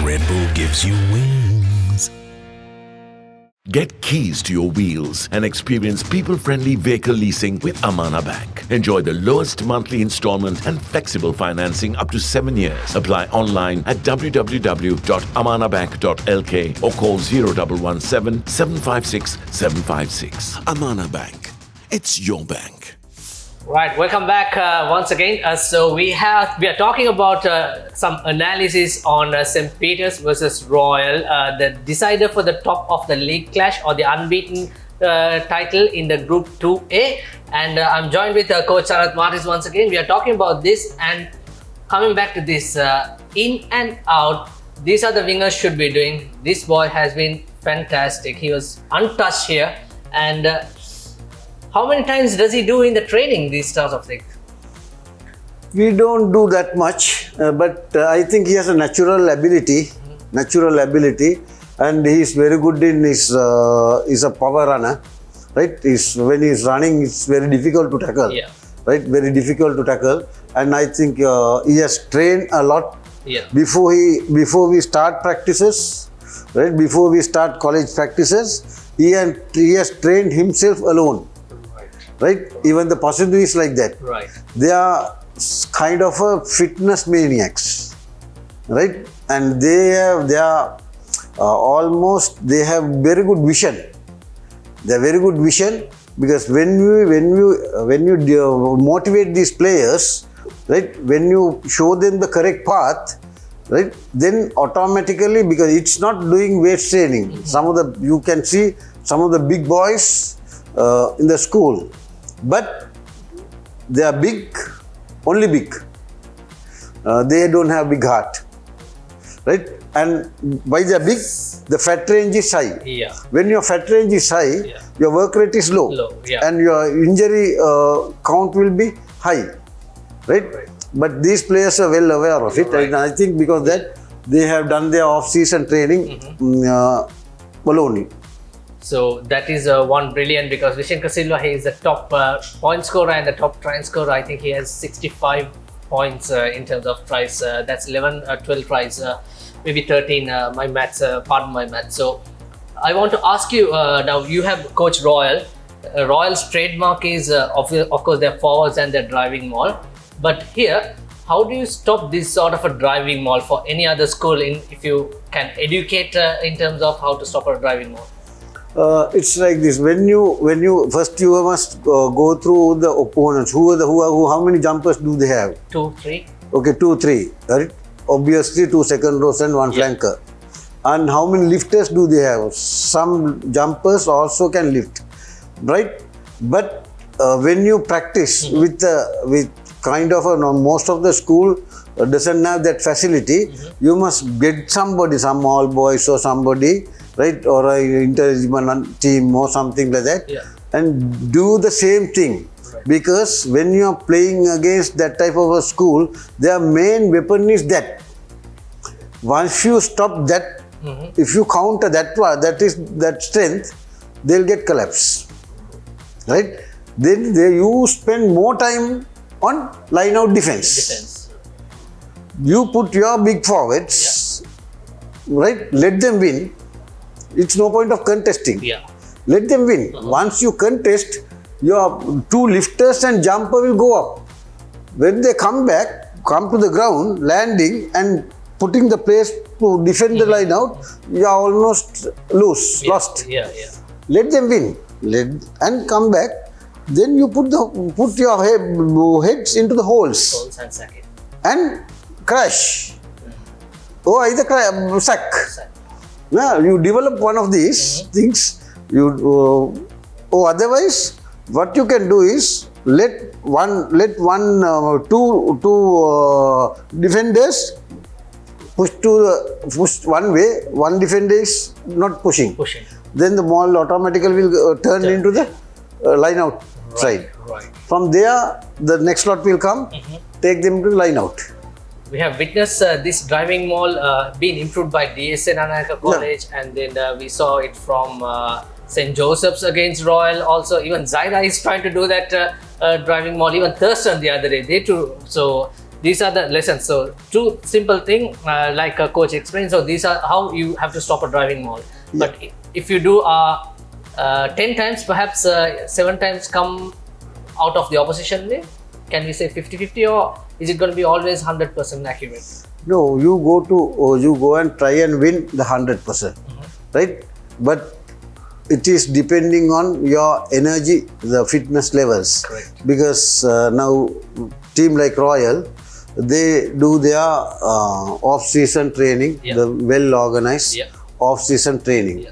[SPEAKER 3] Red Bull gives you wings. Get keys to your wheels and experience people-friendly vehicle leasing with Amana Bank. Enjoy the lowest monthly installment and flexible financing up to 7 years. Apply online at www.amanabank.lk or call 0117 756 756. Amana Bank. It's your bank.
[SPEAKER 1] Right, welcome back once again. So we are talking about some analysis on St. Peter's versus Royal, the decider for the top of the league clash or the unbeaten title in the Group 2A. And I'm joined with Coach Sanath Martis once again. We are talking about this and coming back to this in and out. These are the wingers should be doing. This boy has been fantastic. He was untouched here. And how many times does he do in the training, these sorts of things?
[SPEAKER 6] We don't do that much, but I think he has a natural ability, and he is very good in his is a power runner, right? When he is running, it's very difficult to tackle, right? Very difficult to tackle, and I think he has trained a lot before we start practices, right? Before we start college practices, he has trained himself alone. Right? Even the Pasundu is like that.
[SPEAKER 1] Right.
[SPEAKER 6] They are kind of a fitness maniacs, right? And they have very good vision. They have very good vision because when you motivate these players, right? When you show them the correct path, right? Then automatically, because it's not doing weight training. You can see some of the big boys in the school. But they are big, only big. They don't have big heart. right? And by the big, the fat range is high.
[SPEAKER 1] Yeah.
[SPEAKER 6] When your fat range is high,
[SPEAKER 1] Yeah.
[SPEAKER 6] your work rate is low,
[SPEAKER 1] yeah.
[SPEAKER 6] and your injury count will be high, right? But these players are well aware of it, and I think because that they have done their off-season training baloney.
[SPEAKER 1] So that is one brilliant, because Vishenka Silva, he is the top point scorer and the top try scorer. I think he has 65 points in terms of tries. That's 11, 12 tries, maybe 13. My maths, pardon my maths. So I want to ask you now. You have coached Royal. Royal's trademark is of course their forwards and their driving maul. But here, how do you stop this sort of a driving maul for any other school? If you can educate in terms of how to stop a driving maul.
[SPEAKER 6] It's like this. When you first you must go through the opponents. Who how many jumpers do they have?
[SPEAKER 1] 2, 3.
[SPEAKER 6] Okay, 2, 3. Right? Obviously, 2 second rows and 1 flanker. And how many lifters do they have? Some jumpers also can lift, right? But when you practice with kind of most of the school doesn't have that facility. You must get somebody, some all boys or somebody, right, or an intelligent team or something like that, and do the same thing. Because when you are playing against that type of a school, their main weapon is that. Once you stop that, if you counter that strength, they'll get collapse, right? Then you spend more time on line out defense. You put your big forwards, right? Let them win. It's no point of contesting. Let them win. Once you contest, your 2 lifters and jumper will go up. When they come back, come to the ground, landing and putting the place to defend the line out, you are almost lost. Let them win. And come back. Then you put your heads into the holes and crash. Or either sack. Now you develop one of these things. Otherwise, what you can do is let two defenders push one way. One defender is not pushing. Then the ball automatically will turn into the line out side. From there, the next lot will come. Take them to line out.
[SPEAKER 1] We have witnessed this driving maul being improved by DSN Anaka College, and then we saw it from St. Joseph's against Royal. Also, even Zaira is trying to do that driving maul. Even Thurston the other day, they too. So these are the lessons. So 2 simple things, like a coach explained. So these are how you have to stop a driving maul. But if you do 10 times, perhaps 7 times come out of the opposition way. Can we say 50-50, or is it going to be always 100% accurate?
[SPEAKER 6] No, you go and try and win the 100%, right? But it is depending on your energy, the fitness levels.
[SPEAKER 1] Correct.
[SPEAKER 6] Because now team like Royal, they do their off-season training, the well-organized off-season training,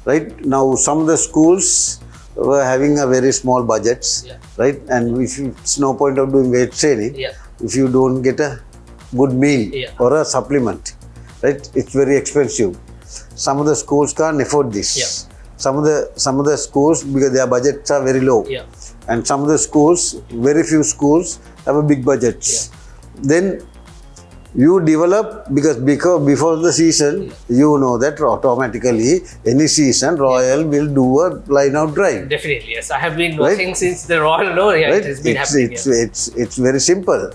[SPEAKER 6] right? Now some of the schools were having a very small budgets, right? And it's no point of doing weight training if you don't get a good meal or a supplement, right? It's very expensive. Some of the schools can't afford this. Some of the schools, because their budgets are very low, and some of the schools, very few schools have a big budgets. Then you develop, because before the season, you know that automatically any season Royal will do a line out drive.
[SPEAKER 1] Definitely, yes. I have been watching since the Royal law. It has been happening.
[SPEAKER 6] It's very simple,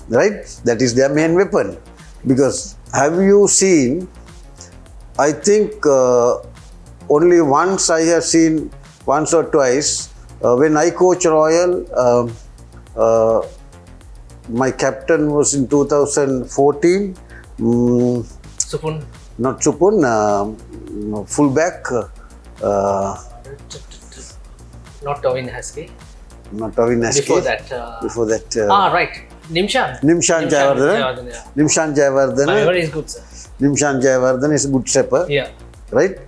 [SPEAKER 6] right? That is their main weapon. Because have you seen? I think only once I have seen, once or twice, when I coach Royal. My captain was in 2014.
[SPEAKER 1] Supun?
[SPEAKER 6] Not Supun, fullback.
[SPEAKER 1] Not Tawin Haske.
[SPEAKER 6] Not Tawin Haske.
[SPEAKER 1] Before that. Right. Nimshan
[SPEAKER 6] Jayawardena. Nimshan Jayawardena.
[SPEAKER 1] My memory is good, sir.
[SPEAKER 6] Nimshan Jayawardena is a good stepper. Right?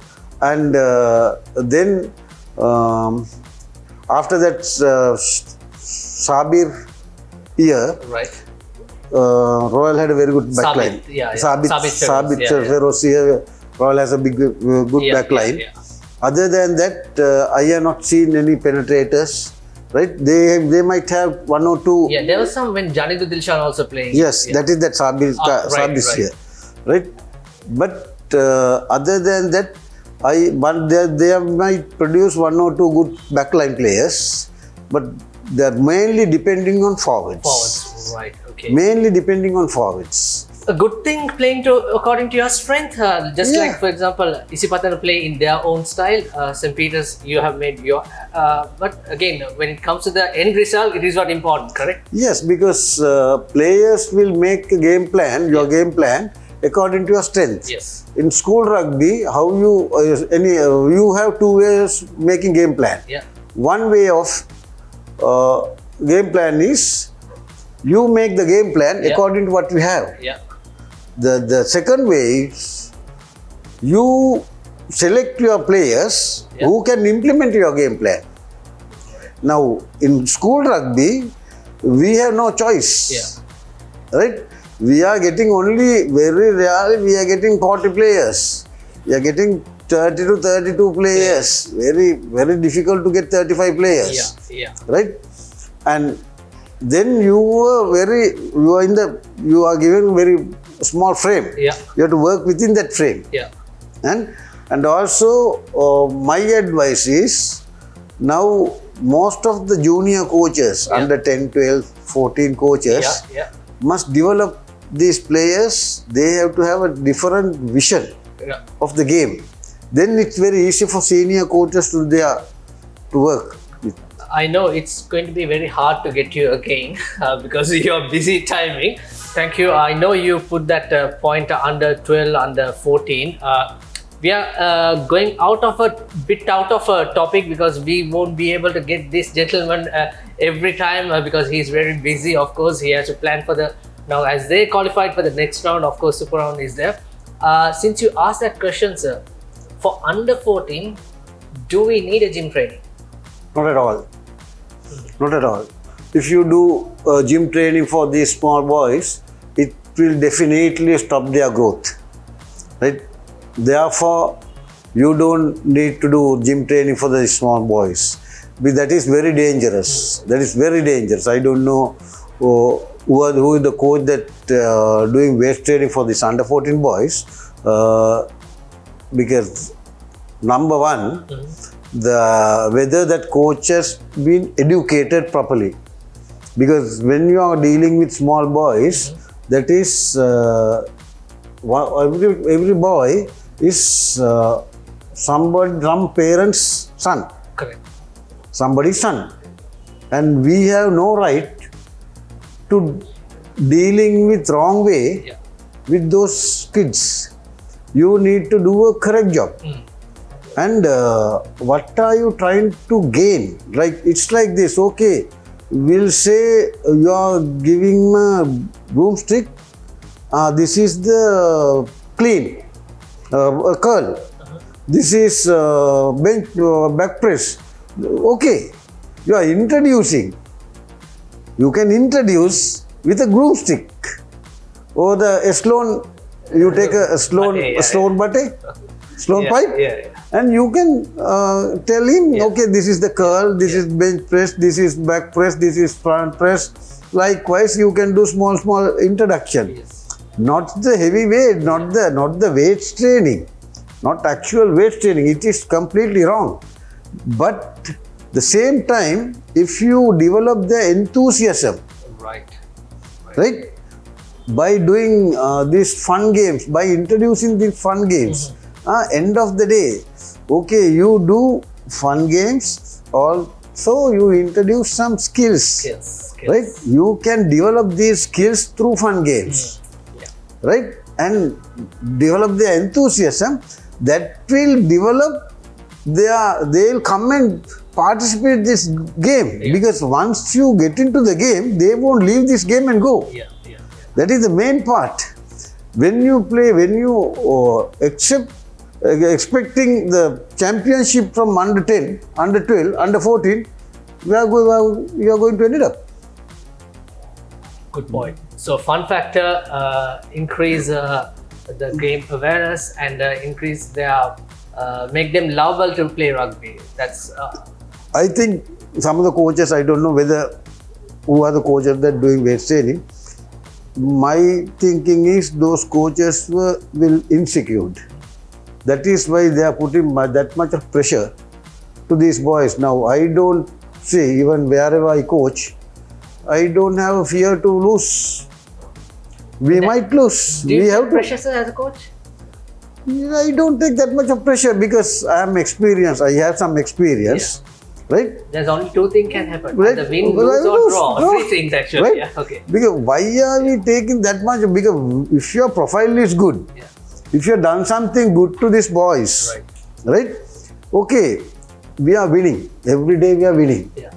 [SPEAKER 6] And then after that, Sabir year, Royal had a very good backline.
[SPEAKER 1] Sabit, yeah.
[SPEAKER 6] Sabit
[SPEAKER 1] Feroz,
[SPEAKER 6] Feroz, Royal has a good backline.
[SPEAKER 1] Yeah.
[SPEAKER 6] Other than that, I have not seen any penetrators. Right? They might have one or two.
[SPEAKER 1] Yeah, there was some when Janidul Dilshan also playing.
[SPEAKER 6] Yes, that is that Sabit
[SPEAKER 1] right.
[SPEAKER 6] here, right? But other than that, they might produce one or two good backline players, but they are mainly depending on forwards.
[SPEAKER 1] Forwards, right? Okay.
[SPEAKER 6] Mainly depending on forwards.
[SPEAKER 1] A good thing playing according to your strength. Just like for example, Isipatana play in their own style. St. Peter's, you have made your. But again, when it comes to the end result, it is not important, correct?
[SPEAKER 6] Yes, because players will make a game plan, your game plan, according to your strength.
[SPEAKER 1] Yes.
[SPEAKER 6] In school rugby, how you you have two ways making game plan.
[SPEAKER 1] Yeah.
[SPEAKER 6] One way of game plan is you make the game plan according to what you have.
[SPEAKER 1] Yeah.
[SPEAKER 6] The second way is you select your players who can implement your game plan. Now, in school rugby, we have no choice.
[SPEAKER 1] Yeah.
[SPEAKER 6] Right? We are getting only, very rarely, we are getting 40 players. We are getting 30 to 32 players. Very, very difficult to get 35 players.
[SPEAKER 1] Yeah.
[SPEAKER 6] Right? And then you are given very small frame.
[SPEAKER 1] Yeah.
[SPEAKER 6] You have to work within that frame.
[SPEAKER 1] Yeah.
[SPEAKER 6] And also my advice is, now most of the junior coaches, under 10, 12, 14 coaches, must develop these players. They have to have a different vision of the game. Then it's very easy for senior coaches to work with.
[SPEAKER 1] I know it's going to be very hard to get you again because you're busy timing. Thank you. I know you put that point under 12, under 14. We are going out of a topic because we won't be able to get this gentleman every time because he's very busy. Of course, he has to plan for now as they qualified for the next round. Of course, Super Round is there. Since you asked that question, sir, for under 14, do we need a gym training?
[SPEAKER 6] Not at all. Not at all. If you do gym training for these small boys, it will definitely stop their growth. Right? Therefore, you don't need to do gym training for the small boys. But that is very dangerous. That is very dangerous. I don't know who is the coach that doing weight training for this under 14 boys. Because number one, whether that coach has been educated properly. Because when you are dealing with small boys, that is every boy is some parent's son.
[SPEAKER 1] Correct.
[SPEAKER 6] Somebody's son. And we have no right to dealing with wrong way with those kids. You need to do a correct job. And what are you trying to gain? Like, it's like this, okay, we'll say you are giving a broomstick, this is the clean, curl, this is bench, back press. Okay, you are introducing. You can introduce with a broomstick or the Sloan, you take a Sloan pipe. And you can tell him, okay, this is the curl, this is bench press, this is back press, this is front press. Likewise, you can do small introduction. Not the heavy weight, not the weight training, not actual weight training. It is completely wrong. But the same time, if you develop the enthusiasm, right, by doing these fun games, by introducing these fun games, end of the day, okay, you do fun games, also you introduce some skills. Right? You can develop these skills through fun games, right? And develop the enthusiasm that will develop they'll come and participate in this game because once you get into the game, they won't leave this game and go. That is the main part. When you play, when you expecting the championship from under 10, under 12, under 14, you are going to end it up.
[SPEAKER 1] Good point. So fun factor, increase the game awareness and increase their, make them lovable to play rugby. That's
[SPEAKER 6] I think some of the coaches, I don't know who are the coaches that doing weight training. My thinking is those coaches will insecure. That is why they are putting that much of pressure to these boys. Now, I don't see, even wherever I coach, I don't have a fear to lose. We might lose.
[SPEAKER 1] do you
[SPEAKER 6] We
[SPEAKER 1] take
[SPEAKER 6] have to.
[SPEAKER 1] pressure, sir, as a coach?
[SPEAKER 6] I don't take that much of pressure because I am experienced. I have some experience, right?
[SPEAKER 1] There's only two things can happen:
[SPEAKER 6] Right.
[SPEAKER 1] either win,
[SPEAKER 6] Well,
[SPEAKER 1] lose, or
[SPEAKER 6] lose,
[SPEAKER 1] draw.
[SPEAKER 6] draw.
[SPEAKER 1] Three things actually.
[SPEAKER 6] Right?
[SPEAKER 1] Yeah. Okay.
[SPEAKER 6] Because why are we taking that much? Because if your profile is good,
[SPEAKER 1] Yeah.
[SPEAKER 6] if you have done something good to these boys, right? Okay, we are winning. Every day we are winning.
[SPEAKER 1] Yeah.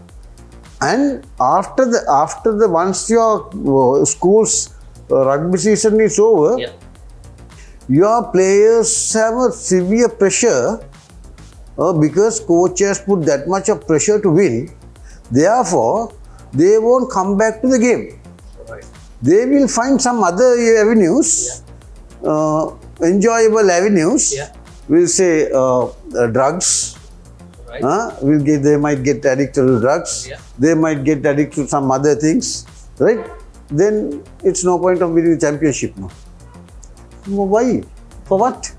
[SPEAKER 6] And after the once your school's rugby season is over,
[SPEAKER 1] Yeah.
[SPEAKER 6] your players have a severe pressure because coach has put that much of pressure to win. Therefore, they won't come back to the game.
[SPEAKER 1] Right.
[SPEAKER 6] They will find some other avenues, enjoyable avenues.
[SPEAKER 1] Yeah.
[SPEAKER 6] We'll say drugs.
[SPEAKER 1] Right.
[SPEAKER 6] They might get addicted to drugs.
[SPEAKER 1] Yeah.
[SPEAKER 6] They might get addicted to some other things, right? Then it's no point of winning the championship now. Why? For what?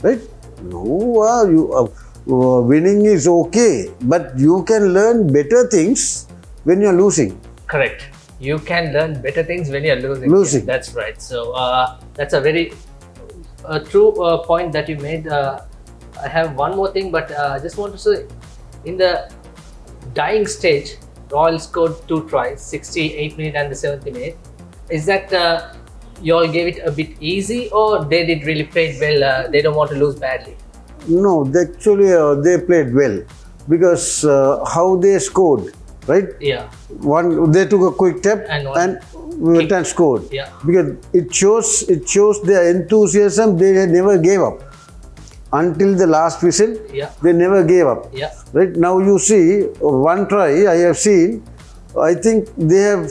[SPEAKER 6] Right? No, winning is okay, but you can learn better things when you're losing.
[SPEAKER 1] Correct. You can learn better things when you're losing.
[SPEAKER 6] Losing.
[SPEAKER 1] Yeah, that's right. So that's a very true point that you made. I have one more thing, but I just want to say, in the dying stage, Royal scored 2 tries, 68 minute and the 70 minute. Is that you all gave it a bit easy, or they did really play well? They don't want to lose badly.
[SPEAKER 6] No, actually they played well because how they scored, right?
[SPEAKER 1] Yeah.
[SPEAKER 6] They took a quick tap
[SPEAKER 1] And
[SPEAKER 6] and
[SPEAKER 1] one
[SPEAKER 6] went and scored.
[SPEAKER 1] Yeah.
[SPEAKER 6] Because it shows their enthusiasm. They never gave up until the last whistle.
[SPEAKER 1] Yeah.
[SPEAKER 6] They never gave up.
[SPEAKER 1] Yeah.
[SPEAKER 6] Right now you see one try I have seen. I think they have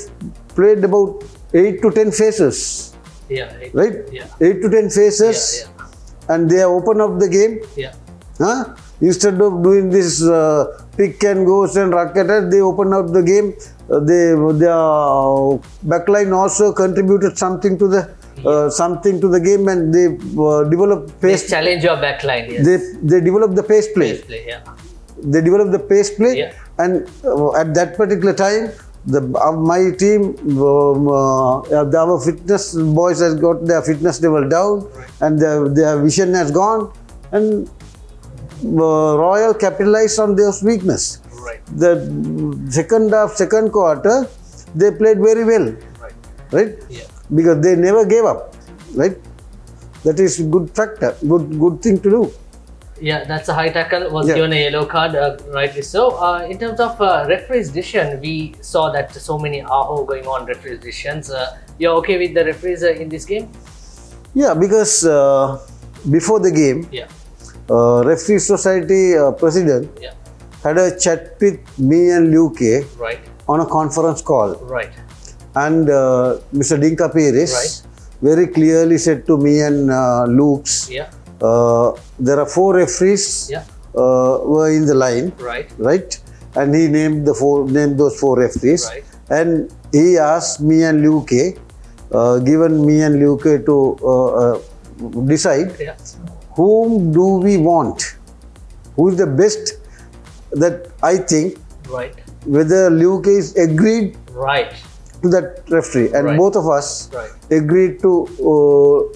[SPEAKER 6] played about 8 to 10 phases.
[SPEAKER 1] Yeah.
[SPEAKER 6] Right?
[SPEAKER 1] Yeah.
[SPEAKER 6] 8 to 10 phases.
[SPEAKER 1] Yeah.
[SPEAKER 6] And they have opened up the game.
[SPEAKER 1] Yeah.
[SPEAKER 6] Instead of doing this pick and goes and racketed, they opened up the game. Their backline also contributed something to the game, and they developed pace.
[SPEAKER 1] They challenge your backline. Yes.
[SPEAKER 6] They developed the pace play.
[SPEAKER 1] Pace play, yeah.
[SPEAKER 6] They developed the pace play,
[SPEAKER 1] Yeah.
[SPEAKER 6] and at that particular time, my team, our fitness boys has got their fitness level down, and their vision has gone, and Royal capitalized on those weakness.
[SPEAKER 1] Right.
[SPEAKER 6] The second quarter, they played very well, right?
[SPEAKER 1] Yeah.
[SPEAKER 6] Because they never gave up, right? That is a good factor, good thing to do.
[SPEAKER 1] Yeah, that's a high tackle. Was
[SPEAKER 6] Yeah.
[SPEAKER 1] given a yellow card, rightly so. In terms of referee's decision, we saw that so many aho going on referee's decisions. You're okay with the referees in this game?
[SPEAKER 6] Yeah, because before the game,
[SPEAKER 1] Yeah.
[SPEAKER 6] Referee Society president
[SPEAKER 1] Yeah.
[SPEAKER 6] had a chat with me and Luke
[SPEAKER 1] Right.
[SPEAKER 6] on a conference call,
[SPEAKER 1] Right.
[SPEAKER 6] and Mr. Dinka Peris
[SPEAKER 1] Right.
[SPEAKER 6] very clearly said to me and Luke's,
[SPEAKER 1] Yeah.
[SPEAKER 6] there are 4 referees
[SPEAKER 1] Yeah.
[SPEAKER 6] were in the line,
[SPEAKER 1] Right.
[SPEAKER 6] right? And he named those 4 referees,
[SPEAKER 1] Right.
[SPEAKER 6] and he asked me and Luke, given me and Luke to decide
[SPEAKER 1] Yeah.
[SPEAKER 6] whom do we want, who is the best that I think,
[SPEAKER 1] Right.
[SPEAKER 6] whether Luke is agreed
[SPEAKER 1] Right.
[SPEAKER 6] to that referee, and
[SPEAKER 1] Right.
[SPEAKER 6] both of us
[SPEAKER 1] Right.
[SPEAKER 6] agreed for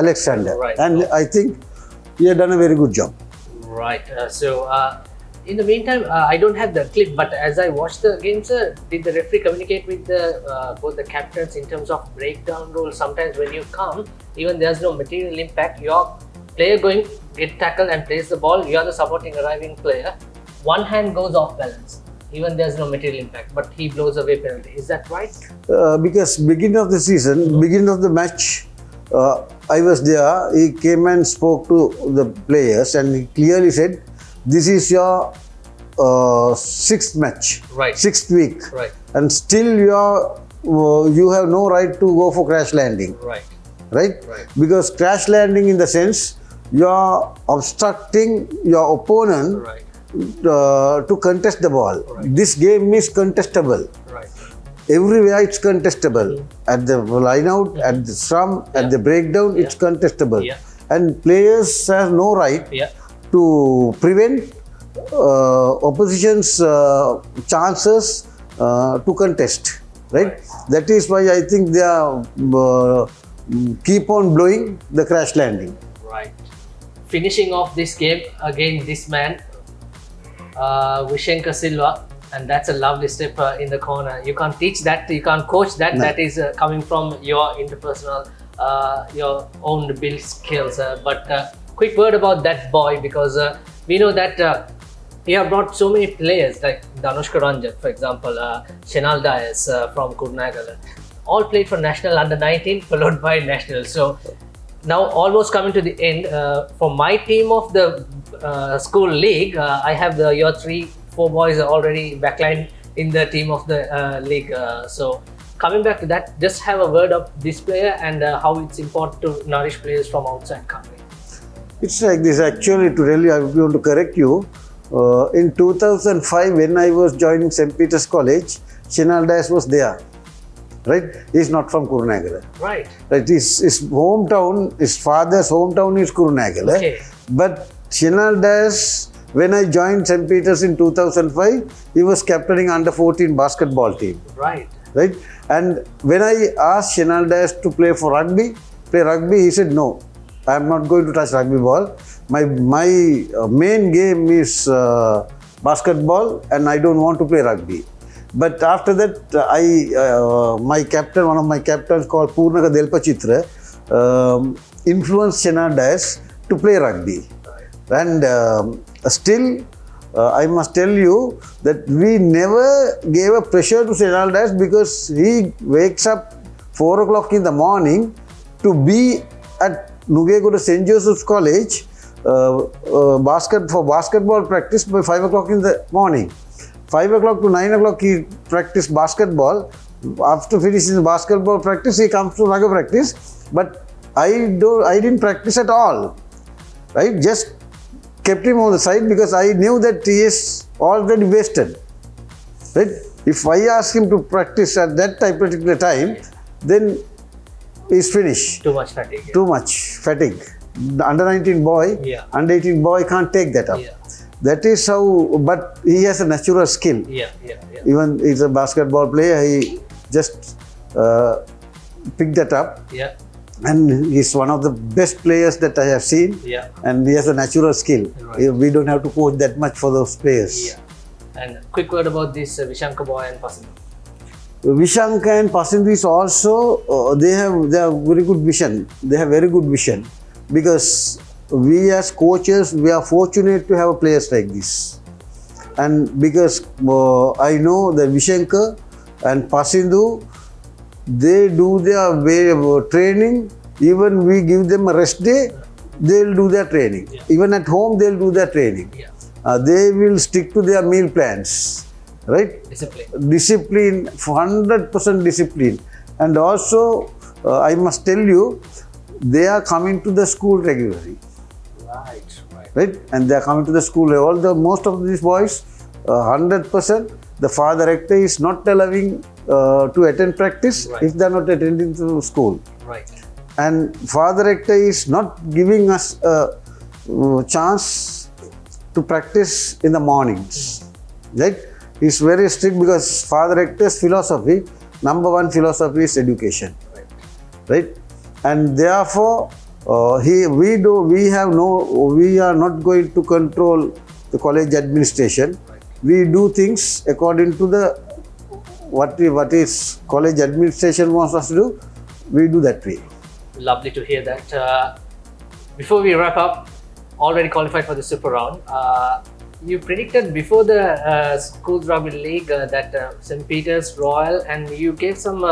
[SPEAKER 6] Alexander.
[SPEAKER 1] Right.
[SPEAKER 6] And I think he had done a very good job.
[SPEAKER 1] Right. In the meantime, I don't have the clip, but as I watched the game, sir, did the referee communicate with both the captains in terms of breakdown rules? Sometimes when you come, even there's no material impact, your player going get tackled and plays the ball, you are the supporting arriving player. One hand goes off balance, even there's no material impact, but he blows away penalty. Is that right?
[SPEAKER 6] Because beginning of the season, beginning of the match, I was there. He came and spoke to the players, and he clearly said, "This is your 6th match,
[SPEAKER 1] Right.
[SPEAKER 6] 6th week,
[SPEAKER 1] Right.
[SPEAKER 6] and still you are you have no right to go for crash landing.
[SPEAKER 1] Right.
[SPEAKER 6] Right? Because crash landing in the sense you are obstructing your opponent
[SPEAKER 1] Right.
[SPEAKER 6] to contest the ball. This game is contestable.
[SPEAKER 1] Right.
[SPEAKER 6] Everywhere it's contestable. At the line out, at the scrum, at the breakdown, it's contestable.
[SPEAKER 1] Yeah.
[SPEAKER 6] And players have no right
[SPEAKER 1] Yeah.
[SPEAKER 6] to prevent opposition's chances to contest. Right? That is why I think they are keep on blowing the crash landing.
[SPEAKER 1] Right. Finishing off this game again, this man, Vishenka Silva, and that's a lovely step in the corner. You can't teach that, you can't coach that.
[SPEAKER 6] No.
[SPEAKER 1] That is coming from your interpersonal, your own build skills. But quick word about that boy, because we know that you have brought so many players like Danushka Ranjan, for example, Shenal Dias from Kurnagal, all played for national under 19, followed by national. So now almost coming to the end. For my team of the school league, I have your 3-4 boys are already backline in the team of the league. So coming back to that, just have a word of this player and how it's important to nourish players from outside country.
[SPEAKER 6] It's like this. Actually, to really, I want to correct you. In 2005, when I was joining St. Peter's College, Shenal Dias was there. Right? He's not from Kurnagal.
[SPEAKER 1] Right.
[SPEAKER 6] Right? His hometown, his father's hometown is Kurnagal.
[SPEAKER 1] Okay.
[SPEAKER 6] But Shenal Dias, when I joined St. Peter's in 2005, he was captaining under 14 basketball team.
[SPEAKER 1] Right.
[SPEAKER 6] Right? And when I asked Shenal Dias to play rugby, he said, no, I am not going to touch rugby ball. My main game is basketball and I don't want to play rugby. But after that, my captain, one of my captains called Purnaka Delpachitra, influenced Shenal Dias to play rugby. And still, I must tell you that we never gave a pressure to Shenal Dias because he wakes up 4 o'clock in the morning to be at Nugegoda St. Joseph's College for basketball practice by 5 o'clock in the morning. 5 o'clock to 9 o'clock he practiced basketball. After finishing the basketball practice, he comes to rugby practice. But I didn't practice at all. Right? Just kept him on the side because I knew that he is already wasted. Right? If I ask him to practice at that particular time, then he's finished.
[SPEAKER 1] Too much fatigue. Yeah.
[SPEAKER 6] Too much fatigue. The under 19 boy,
[SPEAKER 1] Yeah.
[SPEAKER 6] under 18 boy can't take that up.
[SPEAKER 1] Yeah.
[SPEAKER 6] That is how, but he has a natural skill.
[SPEAKER 1] Yeah.
[SPEAKER 6] Even he's a basketball player, he just picked that up.
[SPEAKER 1] Yeah.
[SPEAKER 6] And he's one of the best players that I have seen.
[SPEAKER 1] Yeah.
[SPEAKER 6] And he has a natural skill.
[SPEAKER 1] Right.
[SPEAKER 6] We don't have to coach that much for those players.
[SPEAKER 1] Yeah. And quick word about this Vishanka boy and Pasindu.
[SPEAKER 6] Vishanka and Pasindu is also, they have very good vision. They have very good vision. Because we as coaches, we are fortunate to have players like this. And because I know that Vishenka and Pasindu, they do their way of training. Even we give them a rest day, they'll do their training.
[SPEAKER 1] Yeah.
[SPEAKER 6] Even at home, they'll do their training.
[SPEAKER 1] Yeah.
[SPEAKER 6] They will stick to their meal plans. Right? Discipline, 100% discipline. And also, I must tell you, they are coming to the school regularly. Right? And they are coming to the school. Most of these boys, 100%, the father rector is not allowing to attend practice if they are not attending to school.
[SPEAKER 1] Right.
[SPEAKER 6] And father rector is not giving us a chance to practice in the mornings. Right? He's very strict because father rector's philosophy, number one philosophy is education. Right? And therefore, we are not going to control the college administration. We do things according to what is college administration wants us to do. We do that way.
[SPEAKER 1] Lovely to hear that. Before we wrap up, already qualified for the super round. You predicted before the Schools Rugby League that St. Peter's, Royal, and you gave some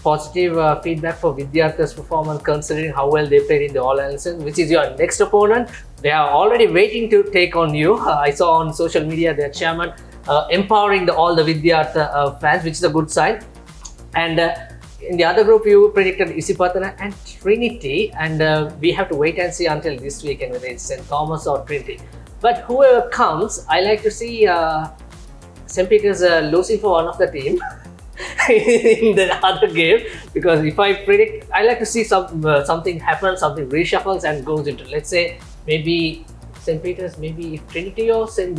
[SPEAKER 1] positive feedback for Vidyartha's performance considering how well they played in the All-Ireland, which is your next opponent. They are already waiting to take on you. I saw on social media their chairman empowering all the Vidyartha fans, which is a good sign. And in the other group, you predicted Isipatana and Trinity, and we have to wait and see until this weekend whether it's St. Thomas or Trinity. But whoever comes, I like to see St. Peter's losing for one of the team in the other game, because if I predict, I like to see something happen, something reshuffles and goes into, let's say, maybe St. Peter's, maybe if Trinity or St.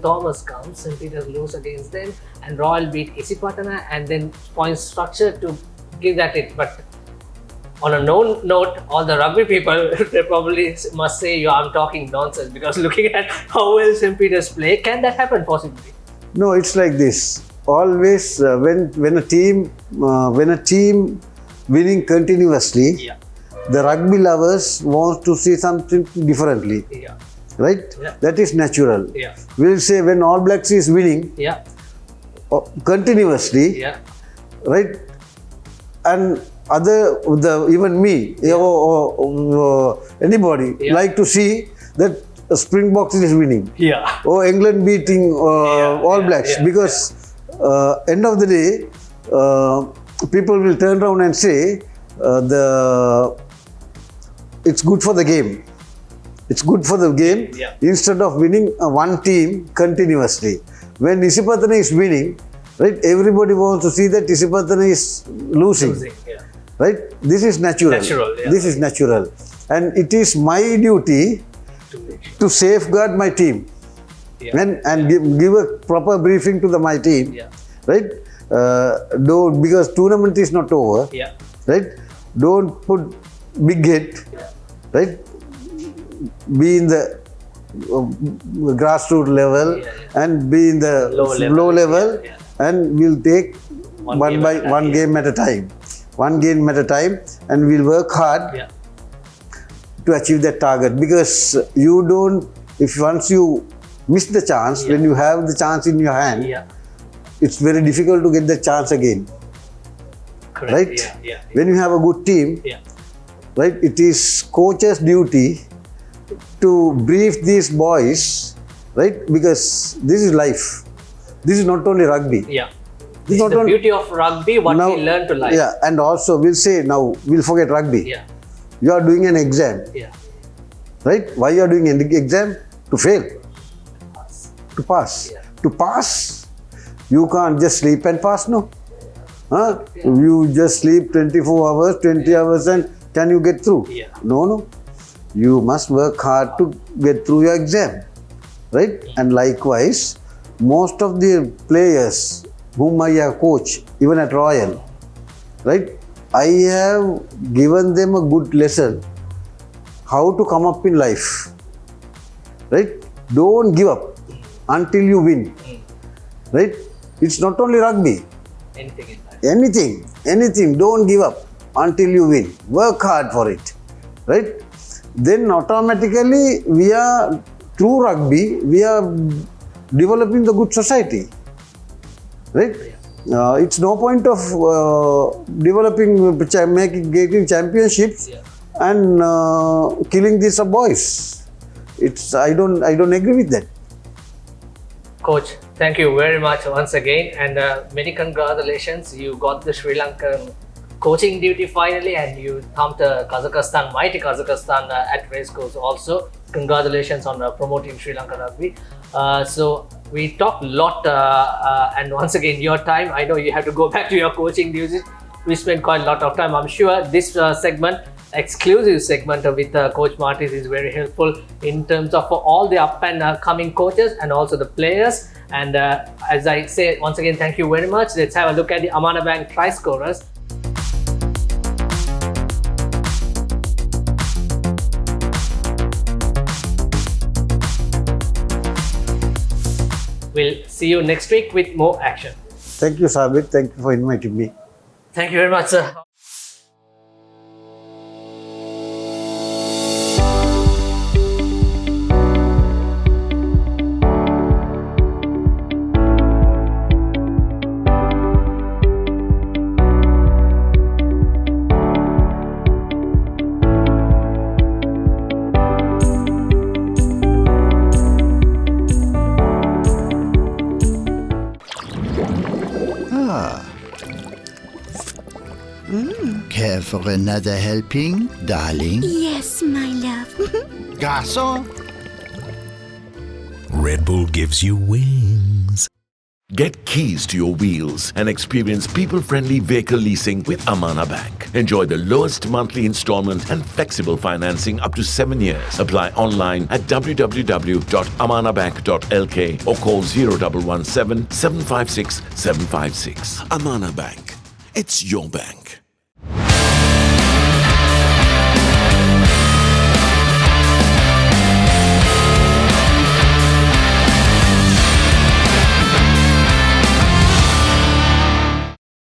[SPEAKER 1] Thomas comes, St. Peter's lose against them, and Royal beat Isipatana, and then point structure to give that it. But on a known note, all the rugby people, they probably must say, I'm talking nonsense, because looking at how well St. Peter's play, can that happen possibly?
[SPEAKER 6] No, it's like this. Always when a team winning continuously,
[SPEAKER 1] Yeah.
[SPEAKER 6] the rugby lovers want to see something differently,
[SPEAKER 1] Yeah.
[SPEAKER 6] right?
[SPEAKER 1] Yeah.
[SPEAKER 6] That is natural.
[SPEAKER 1] Yeah.
[SPEAKER 6] We'll say when All Blacks is winning
[SPEAKER 1] Yeah.
[SPEAKER 6] continuously,
[SPEAKER 1] Yeah.
[SPEAKER 6] right? And even me or anybody
[SPEAKER 1] Yeah.
[SPEAKER 6] like to see that Springboks is winning.
[SPEAKER 1] Yeah.
[SPEAKER 6] Or England beating All Blacks, because end of the day, people will turn around and say it's good for the game. It's good for the game
[SPEAKER 1] Yeah.
[SPEAKER 6] instead of winning one team continuously. When Isipatana is winning, right? Everybody wants to see that Isipatana is losing.
[SPEAKER 1] Yeah.
[SPEAKER 6] Right? This is natural.
[SPEAKER 1] Yeah.
[SPEAKER 6] This is natural, and it is my duty
[SPEAKER 1] To make sure.
[SPEAKER 6] to safeguard my team.
[SPEAKER 1] Yeah.
[SPEAKER 6] And give a proper briefing to my team,
[SPEAKER 1] Yeah.
[SPEAKER 6] right? Because tournament is not over,
[SPEAKER 1] Yeah.
[SPEAKER 6] right? Don't put big head, right? Be in the grassroots level and be in the
[SPEAKER 1] Low level. Yeah.
[SPEAKER 6] and we'll take one game at a time. One game at a time, and we'll work hard
[SPEAKER 1] Yeah.
[SPEAKER 6] to achieve that target, because you don't, if once you miss the chance, when you have the chance in your hand,
[SPEAKER 1] Yeah.
[SPEAKER 6] it's very difficult to get the chance again,
[SPEAKER 1] Correct.
[SPEAKER 6] right?
[SPEAKER 1] Yeah.
[SPEAKER 6] When you have a good team,
[SPEAKER 1] Yeah.
[SPEAKER 6] right, it is coach's duty to brief these boys, right? Because this is life. This is not only rugby.
[SPEAKER 1] Yeah. This is
[SPEAKER 6] not
[SPEAKER 1] the
[SPEAKER 6] only-
[SPEAKER 1] beauty of rugby, what
[SPEAKER 6] Now-
[SPEAKER 1] we learn to like.
[SPEAKER 6] Yeah, and also we'll say now we'll forget rugby.
[SPEAKER 1] Yeah.
[SPEAKER 6] You are doing an exam,
[SPEAKER 1] Yeah.
[SPEAKER 6] right? Why you are doing an exam? To fail. To pass.
[SPEAKER 1] Yeah.
[SPEAKER 6] To pass, you can't just sleep and pass, no. You just sleep 24 hours, 20 hours, and can you get through?
[SPEAKER 1] Yeah.
[SPEAKER 6] No. You must work hard to get through your exam, right? And likewise, most of the players whom I have coached, even at Royal, right? I have given them a good lesson how to come up in life, right? Don't give up until you win, right? It's not only rugby,
[SPEAKER 1] Anything in life.
[SPEAKER 6] anything, don't give up until you win. Work hard for it, right? Then automatically through rugby, we are developing the good society, right? It's no point of getting championships and killing these boys. I don't agree with that.
[SPEAKER 1] Coach, thank you very much once again, and many congratulations. You got the Sri Lankan coaching duty finally, and you thumped Kazakhstan, mighty Kazakhstan at racecourse also. Congratulations on promoting Sri Lanka rugby. So we talked a lot, and once again, your time. I know you have to go back to your coaching duties. We spent quite a lot of time. I'm sure this exclusive segment with Coach Martis is very helpful in terms of all the up and coming coaches and also the players. And as I say, once again, thank you very much. Let's have a look at the Amana Bank try scorers. We'll see you next week with more action.
[SPEAKER 6] Thank you, Sabit. Thank you for inviting me.
[SPEAKER 1] Thank you very much, sir.
[SPEAKER 4] Ah, care for another helping, darling?
[SPEAKER 5] Yes, my love.
[SPEAKER 7] Garçon.
[SPEAKER 3] Red Bull gives you wings. Get keys to your wheels and experience people-friendly vehicle leasing with Amana Bank. Enjoy the lowest monthly installment and flexible financing up to 7 years. Apply online at www.amanabank.lk or call 0117 756 756. Amana Bank. It's your bank.